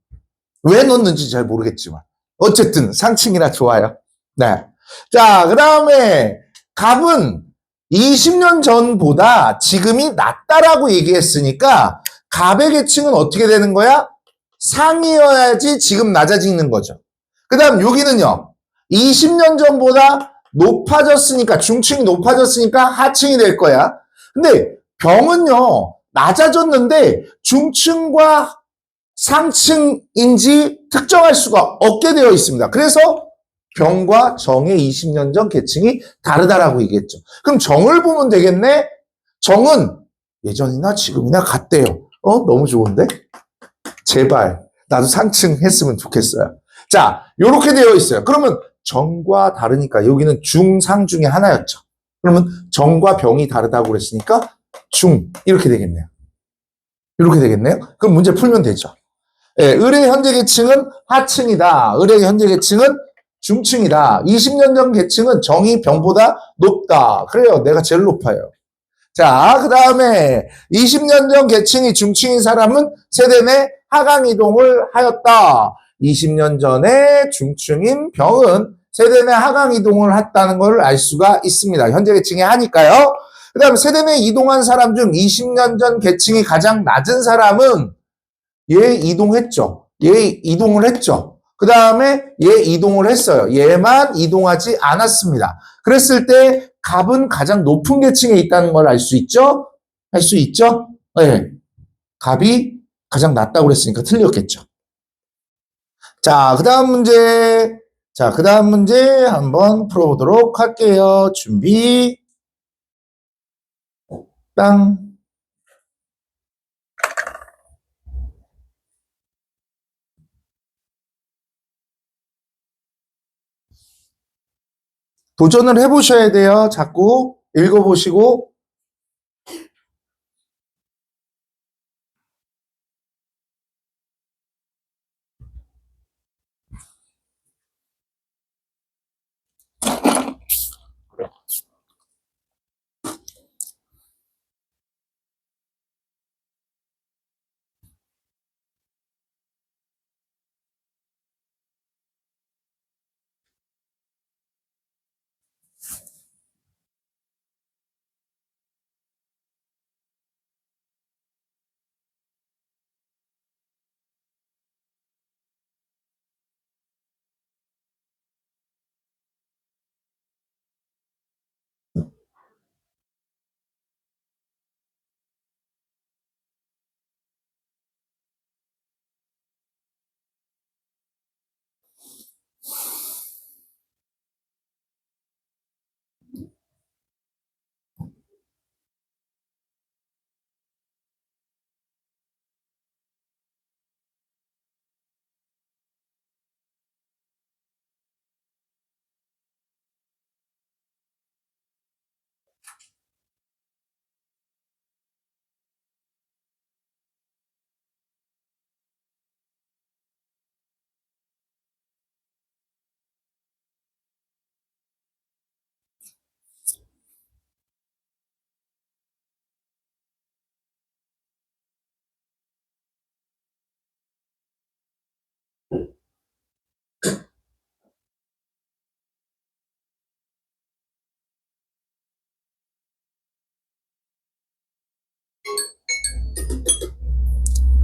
왜 넣는지 잘 모르겠지만. 어쨌든 상층이라 좋아요. 네. 자, 그 다음에 갑은 20년 전보다 지금이 낫다라고 얘기했으니까 갑의 계층은 어떻게 되는 거야? 상이어야지 지금 낮아지는 거죠. 그 다음 여기는요. 20년 전보다 높아졌으니까 중층이 높아졌으니까 하층이 될 거야. 근데 병은요. 낮아졌는데 중층과 상층인지 특정할 수가 없게 되어 있습니다. 그래서 병과 정의 20년 전 계층이 다르다라고 얘기했죠. 그럼 정을 보면 되겠네? 정은 예전이나 지금이나 같대요. 너무 좋은데? 제발 나도 상층 했으면 좋겠어요. 자, 요렇게 되어 있어요. 그러면 정과 다르니까 여기는 중상 중에 하나였죠. 그러면 정과 병이 다르다고 그랬으니까 중 이렇게 되겠네요. 이렇게 되겠네요. 그럼 문제 풀면 되죠. 예, 을의 현재 계층은 하층이다. 을의 현재 계층은 중층이다. 20년 전 계층은 정이 병보다 높다. 그래요. 내가 제일 높아요. 자, 그 다음에 20년 전 계층이 중층인 사람은 세대 내 하강 이동을 하였다. 20년 전에 중층인 병은 세대 내 하강 이동을 했다는 걸 알 수가 있습니다. 현재 계층이 하니까요. 그 다음에 세대 내 이동한 사람 중 20년 전 계층이 가장 낮은 사람은 얘 이동했죠. 얘 이동을 했죠. 그 다음에 얘 이동을 했어요. 얘만 이동하지 않았습니다. 그랬을 때 갑은 가장 높은 계층에 있다는 걸 알 수 있죠? 알 수 있죠? 네. 갑이 가장 낮다고 그랬으니까 틀렸겠죠. 자, 그 다음 문제. 자, 그 다음 문제 한번 풀어보도록 할게요. 준비. 땅. 도전을 해보셔야 돼요. 자꾸 읽어보시고.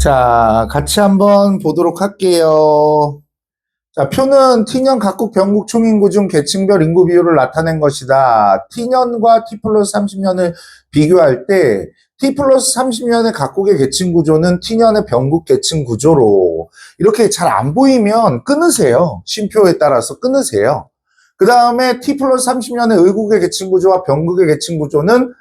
자, 같이 한번 보도록 할게요. 자, 표는 T년 각국 병국 총인구 중 계층별 인구 비율을 나타낸 것이다. T년과 T 플러스 30년을 비교할 때 T 플러스 30년의 각국의 계층 구조는 T년의 병국 계층 구조로 이렇게 잘 안 보이면 끊으세요. 쉼표에 따라서 끊으세요. 그 다음에 T 플러스 30년의 의국의 계층 구조와 병국의 계층 구조는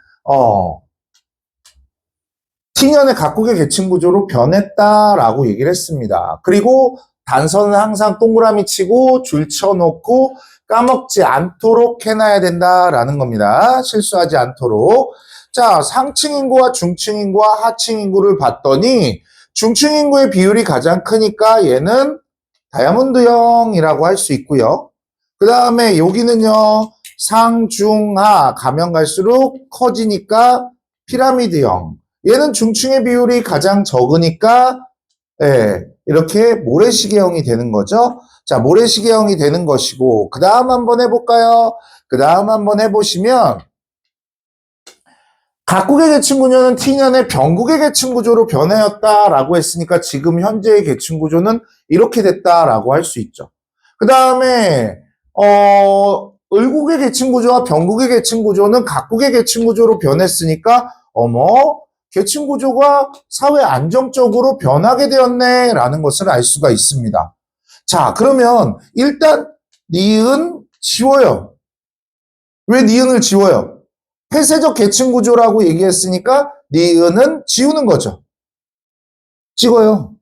T년의 각국의 계층 구조로 변했다라고 얘기를 했습니다. 그리고 단선은 항상 동그라미 치고 줄 쳐놓고 까먹지 않도록 해놔야 된다라는 겁니다. 실수하지 않도록. 자, 상층 인구와 중층 인구와 하층 인구를 봤더니 중층 인구의 비율이 가장 크니까 얘는 다이아몬드형이라고 할 수 있고요. 그 다음에 여기는요, 상, 중, 하 가면 갈수록 커지니까 피라미드형. 얘는 중층의 비율이 가장 적으니까 이렇게 모래시계형이 되는 거죠. 자, 모래시계형이 되는 것이고 그 다음 한번 해볼까요? 그 다음 한번 해보시면 각국의 계층 구조는 T년의 병국의 계층 구조로 변해였다라고 했으니까 지금 현재의 계층 구조는 이렇게 됐다라고 할 수 있죠. 그 다음에 을국의 계층 구조와 병국의 계층 구조는 각국의 계층 구조로 변했으니까 계층 구조가 사회 안정적으로 변하게 되었네 라는 것을 알 수가 있습니다. 자, 그러면 일단 니은 지워요. 왜 니은을 지워요? 폐쇄적 계층 구조라고 얘기했으니까 니은은 지우는 거죠. 찍어요.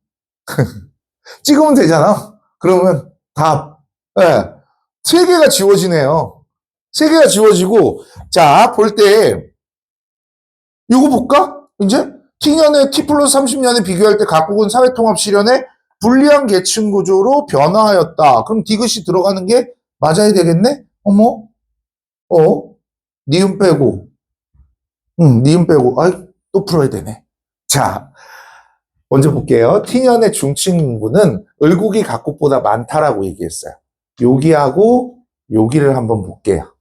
찍으면 되잖아. 그러면 답. 세 개가 지워지네요. 세 개가 지워지고 자, 볼 때 이거 볼까? 이제 T년에 T 플러스 30년에 비교할 때 각국은 사회통합 실현에 불리한 계층 구조로 변화하였다. 그럼 디귿이 들어가는 게 맞아야 되겠네? 니은 빼고. 니은 빼고. 또 풀어야 되네. 자, 먼저 볼게요. T년의 중층 인구는 을국이 각국보다 많다라고 얘기했어요. 여기하고 여기를 한번 볼게요.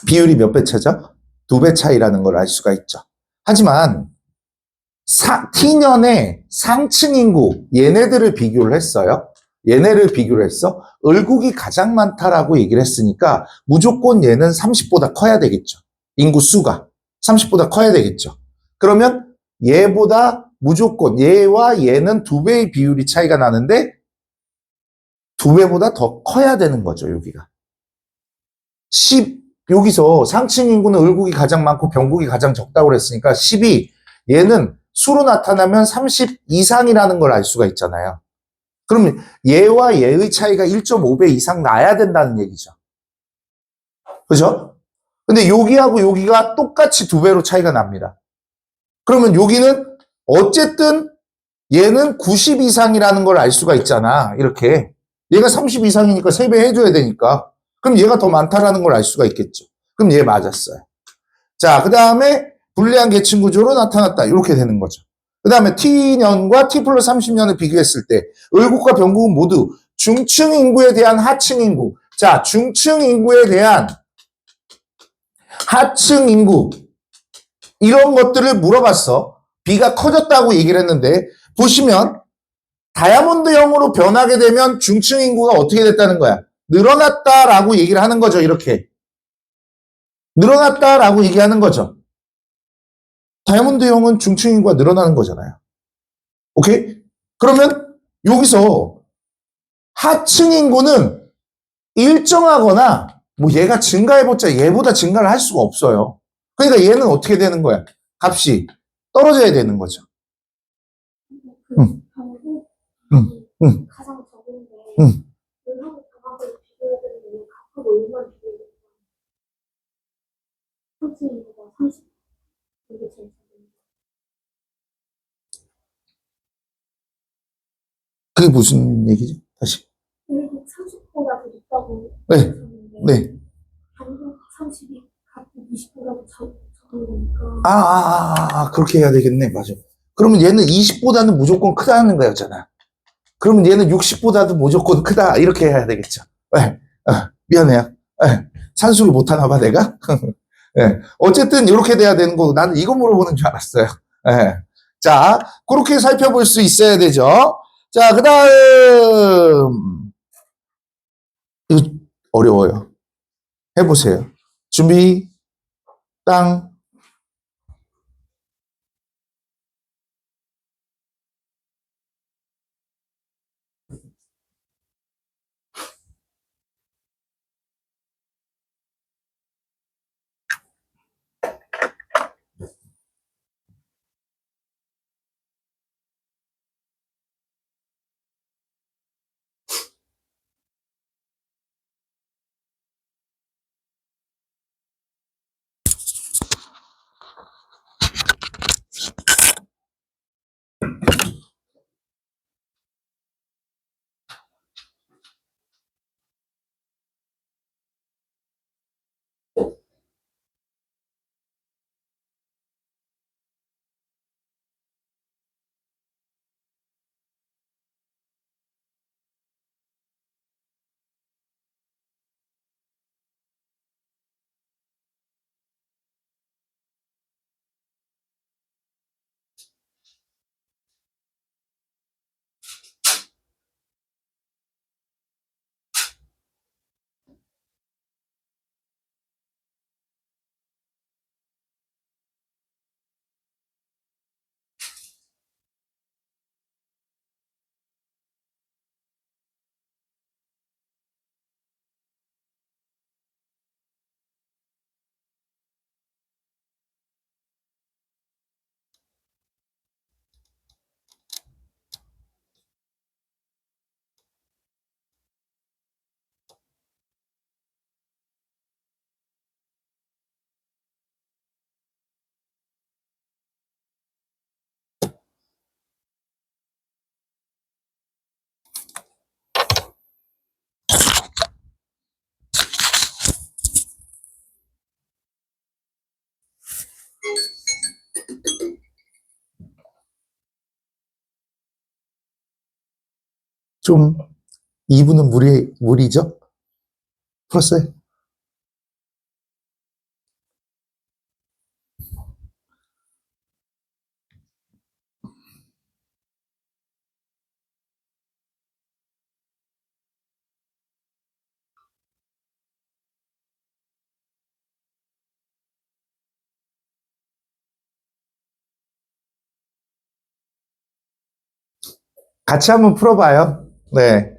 비율이 몇 배 차죠? 2배 차이라는 걸 알 수가 있죠. 하지만 T년의 상층 인구 얘네들을 비교를 했어요. 얘네를 비교를 했어. 을국이 가장 많다라고 얘기를 했으니까 무조건 얘는 30보다 커야 되겠죠. 인구 수가 30보다 커야 되겠죠. 그러면 얘보다 무조건 얘와 얘는 2배의 비율이 차이가 나는데 2배보다 더 커야 되는 거죠. 여기가 10 여기서 상층 인구는 을국이 가장 많고 병국이 가장 적다고 그랬으니까 10이 얘는 수로 나타나면 30 이상이라는 걸 알 수가 있잖아요. 그러면 얘와 얘의 차이가 1.5배 이상 나야 된다는 얘기죠. 그죠? 근데 여기하고 여기가 똑같이 2배로 차이가 납니다. 그러면 여기는 어쨌든 얘는 90 이상이라는 걸 알 수가 있잖아. 이렇게. 얘가 30 이상이니까 3배 해줘야 되니까. 그럼 얘가 더 많다라는 걸 알 수가 있겠죠. 그럼 얘 맞았어요. 자, 그 다음에 불리한 계층 구조로 나타났다. 이렇게 되는 거죠. 그 다음에 T년과 T 플러스 30년을 비교했을 때 을국과 병국은 모두 중층 인구에 대한 하층 인구. 자, 중층 인구에 대한 하층 인구. 이런 것들을 물어봤어. B가 커졌다고 얘기를 했는데 보시면 다이아몬드형으로 변하게 되면 중층 인구가 어떻게 됐다는 거야? 늘어났다라고 얘기를 하는 거죠. 이렇게. 늘어났다라고 얘기하는 거죠. 다이아몬드형은 중층 인구가 늘어나는 거잖아요. 오케이? 그러면 여기서 하층 인구는 일정하거나 뭐 얘가 증가해봤자 얘보다 증가를 할 수가 없어요. 그러니까 얘는 어떻게 되는 거야? 값이 떨어져야 되는 거죠. 가장 적은데 을하고 병하고 비교해드리면 각하고 을만 비교해드리면 상층 인구가 30 이게 제일 적은 그게 무슨 얘기죠? 다시. 을국 30보다 더 높다고 네. 하셨는데 네. 병국 30이 각국 20보다 더 적은 거니까 그렇게 해야 되겠네. 맞아. 그러면 얘는 20보다는 무조건 크다는 거였잖아. 그러면 얘는 60보다도 무조건 크다. 이렇게 해야 되겠죠. 네. 미안해요. 네. 산수를 못하나 봐, 내가? 네. 어쨌든 이렇게 돼야 되는 거고, 나는 이거 물어보는 줄 알았어요. 네. 자, 그렇게 살펴볼 수 있어야 되죠. 자, 그 다음. 이거 어려워요. 해보세요. 준비, 땅. 좀 2분은 무리죠? 풀었어요? 같이 한번 풀어봐요. 네.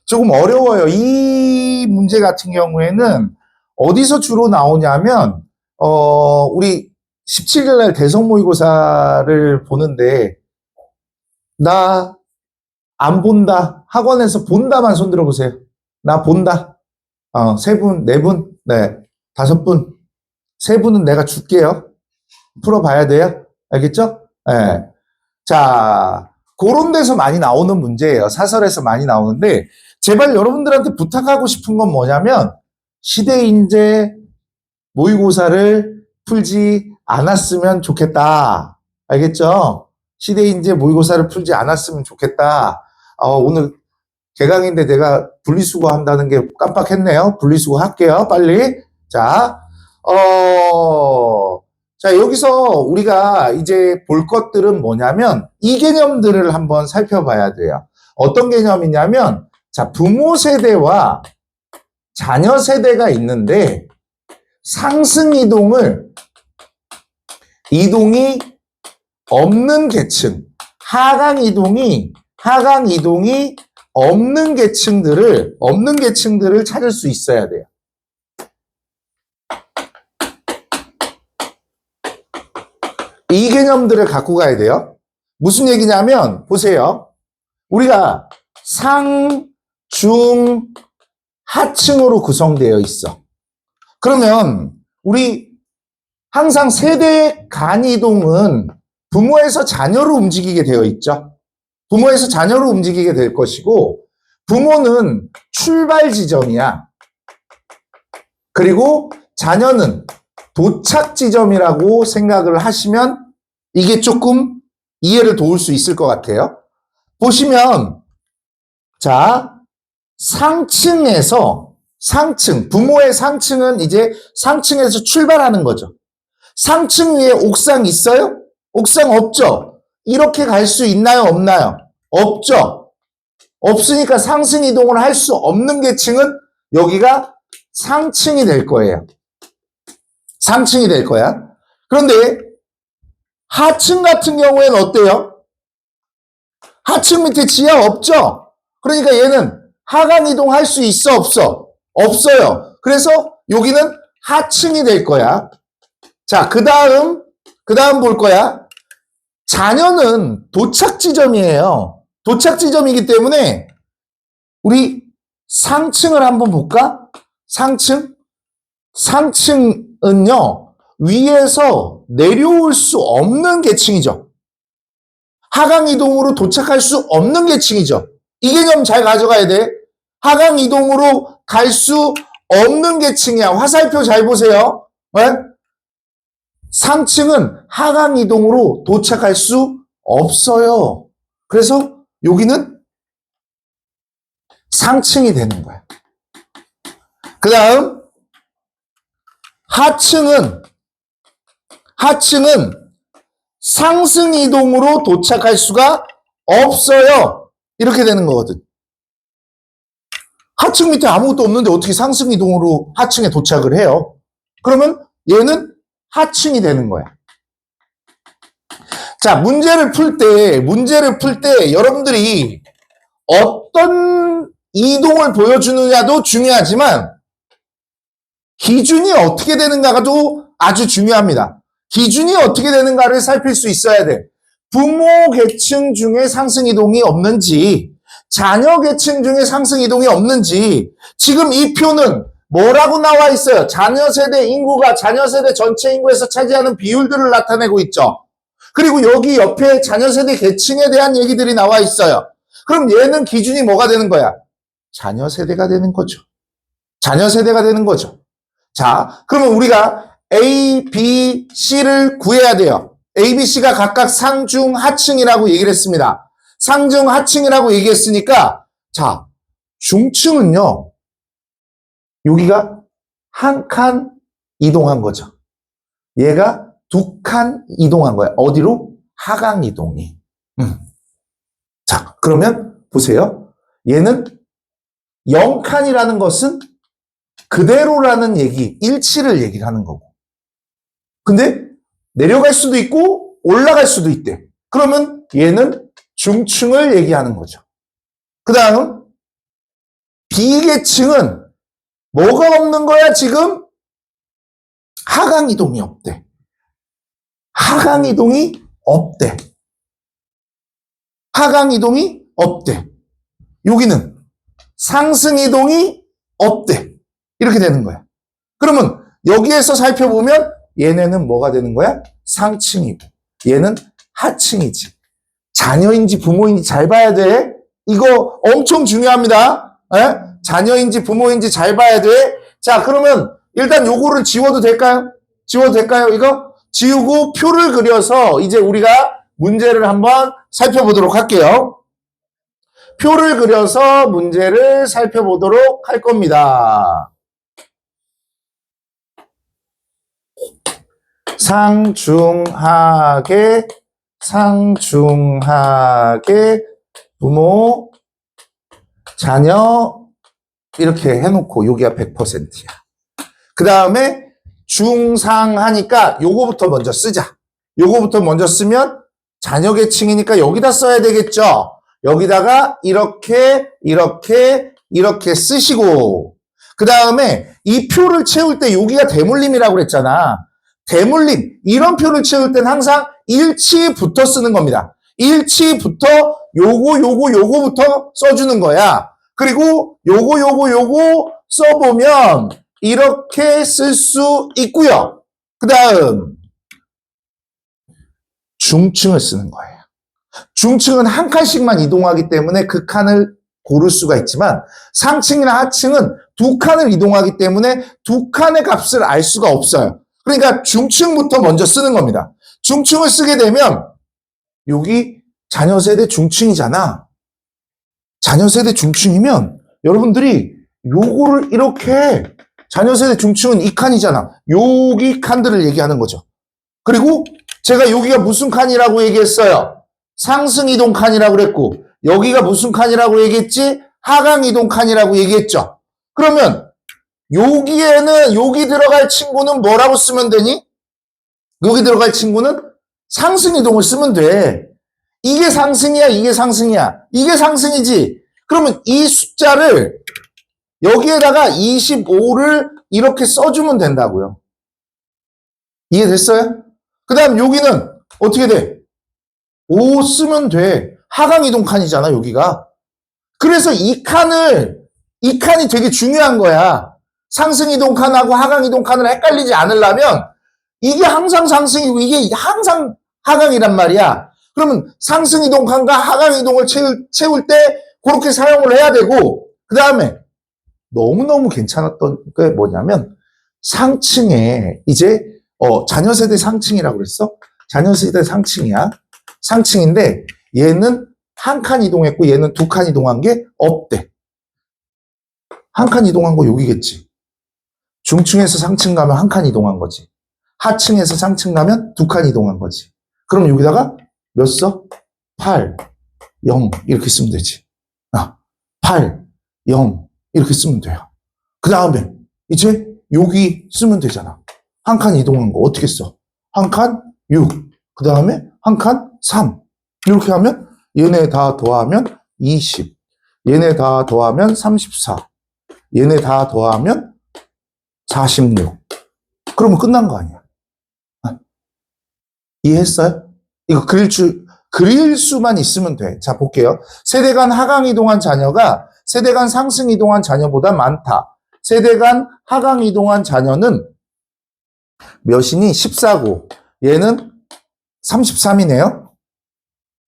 조금 어려워요. 이 문제 같은 경우에는 어디서 주로 나오냐면, 우리 17일 날 대성 모의고사를 보는데, 나 안 본다. 학원에서 본다만 손 들어보세요. 나 본다. 세 분, 네 분, 네. 5분. 세 분은 내가 줄게요. 풀어봐야 돼요. 알겠죠? 네. 자, 그런 데서 많이 나오는 문제예요. 사설에서 많이 나오는데, 제발 여러분들한테 부탁하고 싶은 건 뭐냐면, 시대인재 모의고사를 풀지 않았으면 좋겠다. 알겠죠? 시대인재 모의고사를 풀지 않았으면 좋겠다. 오늘 개강인데 내가 분리수거 한다는 게 깜빡했네요. 분리수거 할게요. 빨리. 자, 자, 여기서 우리가 이제 볼 것들은 뭐냐면 이 개념들을 한번 살펴봐야 돼요. 어떤 개념이냐면, 자, 부모 세대와 자녀 세대가 있는데 상승 이동이 없는 계층, 하강 이동이 없는 계층들을 찾을 수 있어야 돼요. 이 개념들을 갖고 가야 돼요. 무슨 얘기냐면, 보세요. 우리가 상, 중, 하층으로 구성되어 있어. 그러면 우리 항상 세대 간 이동은 부모에서 자녀로 움직이게 되어 있죠. 부모에서 자녀로 움직이게 될 것이고, 부모는 출발 지점이야. 그리고 자녀는 도착 지점이라고 생각을 하시면 이게 조금 이해를 도울 수 있을 것 같아요. 보시면, 자, 부모의 상층은 이제 상층에서 출발하는 거죠. 상층 위에 옥상 있어요? 옥상 없죠? 이렇게 갈 수 있나요? 없나요? 없죠. 없으니까 상승 이동을 할 수 없는 계층은 여기가 상층이 될 거예요. 상층이 될 거야. 그런데 하층 같은 경우에는 어때요? 하층 밑에 지하 없죠? 그러니까 얘는 하강 이동할 수 있어, 없어? 없어요. 그래서 여기는 하층이 될 거야. 자, 그 다음 볼 거야. 잔여는 도착 지점이에요. 도착 지점이기 때문에 우리 상층을 한번 볼까? 상층은요, 위에서 내려올 수 없는 계층이죠. 하강 이동으로 도착할 수 없는 계층이죠. 이 개념 잘 가져가야 돼. 하강 이동으로 갈 수 없는 계층이야. 화살표 잘 보세요. 네? 상층은 하강 이동으로 도착할 수 없어요. 그래서 여기는 상층이 되는 거야. 그 다음 하층은 상승 이동으로 도착할 수가 없어요. 이렇게 되는 거거든. 하층 밑에 아무것도 없는데 어떻게 상승 이동으로 하층에 도착을 해요? 그러면 얘는 하층이 되는 거야. 자, 문제를 풀 때 여러분들이 어떤 이동을 보여주느냐도 중요하지만 기준이 어떻게 되는가도 아주 중요합니다. 기준이 어떻게 되는가를 살필 수 있어야 돼. 부모 계층 중에 상승 이동이 없는지, 자녀 계층 중에 상승 이동이 없는지, 지금 이 표는 뭐라고 나와 있어요? 자녀 세대 인구가 자녀 세대 전체 인구에서 차지하는 비율들을 나타내고 있죠. 그리고 여기 옆에 자녀 세대 계층에 대한 얘기들이 나와 있어요. 그럼 얘는 기준이 뭐가 되는 거야? 자녀 세대가 되는 거죠. 자녀 세대가 되는 거죠. 자, 그러면 우리가 A, B, C를 구해야 돼요. A, B, C가 각각 상중, 하층이라고 얘기를 했습니다. 상중, 하층이라고 얘기했으니까, 자, 중층은요, 여기가 한 칸 이동한 거죠. 얘가 두 칸 이동한 거야. 어디로? 하강 이동이. 자, 그러면 보세요. 얘는 0칸이라는 것은 그대로라는 얘기, 일치를 얘기를 하는 거고. 근데 내려갈 수도 있고 올라갈 수도 있대. 그러면 얘는 중층을 얘기하는 거죠. 그 다음 B계층은 뭐가 없는 거야 지금? 하강 이동이 없대. 하강 이동이 없대. 하강 이동이 없대. 여기는 상승 이동이 없대. 이렇게 되는 거야. 그러면 여기에서 살펴보면 얘네는 뭐가 되는 거야? 상층이고 얘는 하층이지. 자녀인지 부모인지 잘 봐야 돼. 이거 엄청 중요합니다. 에? 자녀인지 부모인지 잘 봐야 돼. 자, 그러면 일단 요거를 지워도 될까요? 지워도 될까요? 이거? 지우고 표를 그려서 이제 우리가 문제를 한번 살펴보도록 할게요. 표를 그려서 문제를 살펴보도록 할 겁니다. 상중하게 부모, 자녀 이렇게 해놓고 여기가 100%야. 그 다음에 중상하니까 요거부터 먼저 쓰자. 요거부터 먼저 쓰면 자녀 계층이니까 여기다 써야 되겠죠. 여기다가 이렇게 쓰시고 그 다음에 이 표를 채울 때 여기가 대물림이라고 그랬잖아. 대물림 이런 표를 채울 땐 항상 일치부터 쓰는 겁니다. 일치부터 요거부터 써주는 거야. 그리고 요거 써보면 이렇게 쓸 수 있고요. 그 다음 중층을 쓰는 거예요. 중층은 한 칸씩만 이동하기 때문에 그 칸을 고를 수가 있지만 상층이나 하층은 두 칸을 이동하기 때문에 두 칸의 값을 알 수가 없어요. 그러니까 중층부터 먼저 쓰는 겁니다. 중층을 쓰게 되면 여기 자녀세대 중층이잖아. 자녀세대 중층이면 여러분들이 요거를 이렇게 자녀세대 중층은 이 칸이잖아. 여기 칸들을 얘기하는 거죠. 그리고 제가 여기가 무슨 칸이라고 얘기했어요? 상승 이동 칸이라고 그랬고, 여기가 무슨 칸이라고 얘기했지? 하강 이동 칸이라고 얘기했죠. 그러면 여기에는 여기 들어갈 친구는 뭐라고 쓰면 되니? 여기 들어갈 친구는 상승 이동을 쓰면 돼. 이게 상승이야, 이게 상승이야. 이게 상승이지. 그러면 이 숫자를 여기에다가 25를 이렇게 써주면 된다고요. 이해됐어요? 그 다음 여기는 어떻게 돼? 5 쓰면 돼. 하강 이동 칸이잖아, 여기가. 그래서 이 칸이 되게 중요한 거야. 상승 이동 칸하고 하강 이동 칸을 헷갈리지 않으려면 이게 항상 상승이고 이게 항상 하강이란 말이야. 그러면 상승 이동 칸과 하강 이동을 채울 때 그렇게 사용을 해야 되고, 그 다음에 너무너무 괜찮았던 게 뭐냐면 상층에 이제 자녀 세대 상층이라고 그랬어? 자녀 세대 상층이야. 상층인데 얘는 한 칸 이동했고 얘는 두 칸 이동한 게 없대. 한 칸 이동한 거 여기겠지. 중층에서 상층 가면 한 칸 이동한 거지. 하층에서 상층 가면 두 칸 이동한 거지. 그럼 여기다가 몇 써? 8, 0 이렇게 쓰면 되지. 8, 0 이렇게 쓰면 돼요. 그 다음에 이제 여기 쓰면 되잖아. 한 칸 이동한 거 어떻게 써? 한 칸 6, 그 다음에 한 칸 3 이렇게 하면 얘네 다 더하면 20, 얘네 다 더하면 34, 얘네 다 더하면 46. 그러면 끝난 거 아니야. 이해했어요? 이거 그릴 수만 있으면 돼. 자, 볼게요. 세대 간 하강 이동한 자녀가 세대 간 상승 이동한 자녀보다 많다. 세대 간 하강 이동한 자녀는 몇이니? 14고, 얘는 33이네요?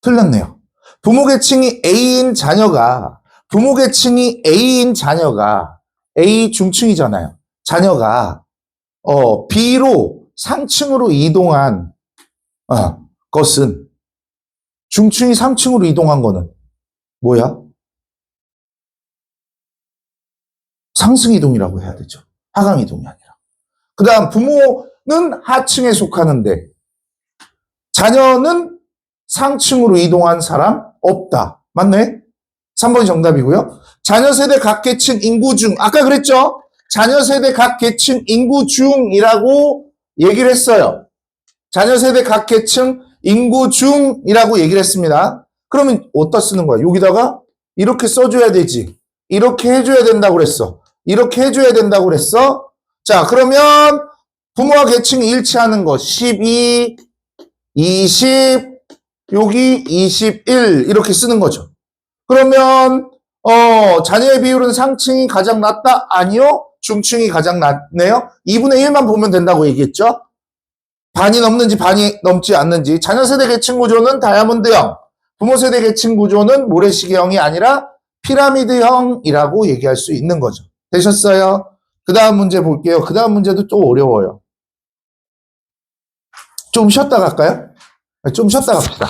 틀렸네요. 부모 계층이 A인 자녀가, A 중층이잖아요. 자녀가, B로 상층으로 이동한, 것은, 중층이 상층으로 이동한 거는 뭐야? 상승 이동이라고 해야 되죠. 하강 이동이 아니라. 그 다음 부모는 하층에 속하는데 자녀는 상층으로 이동한 사람 없다. 맞네? 3번이 정답이고요. 자녀 세대 각 계층 인구 중, 아까 그랬죠? 자녀 세대 각 계층 인구 중이라고 얘기를 했어요. 자녀 세대 각 계층 인구 중이라고 얘기를 했습니다. 그러면 어디다 쓰는 거야? 여기다가 이렇게 써줘야 되지. 이렇게 해줘야 된다고 그랬어. 이렇게 해줘야 된다고 그랬어. 자, 그러면 부모와 계층이 일치하는 거 12, 20, 여기 21 이렇게 쓰는 거죠. 그러면 자녀의 비율은 상층이 가장 낮다? 아니요. 중층이 가장 낮네요. 2분의 1만 보면 된다고 얘기했죠. 반이 넘는지 반이 넘지 않는지. 자녀 세대 계층 구조는 다이아몬드형, 부모 세대 계층 구조는 모래시계형이 아니라 피라미드형이라고 얘기할 수 있는 거죠. 되셨어요? 그 다음 문제 볼게요. 그 다음 문제도 좀 어려워요. 좀 쉬었다 갈까요? 좀 쉬었다 갑시다.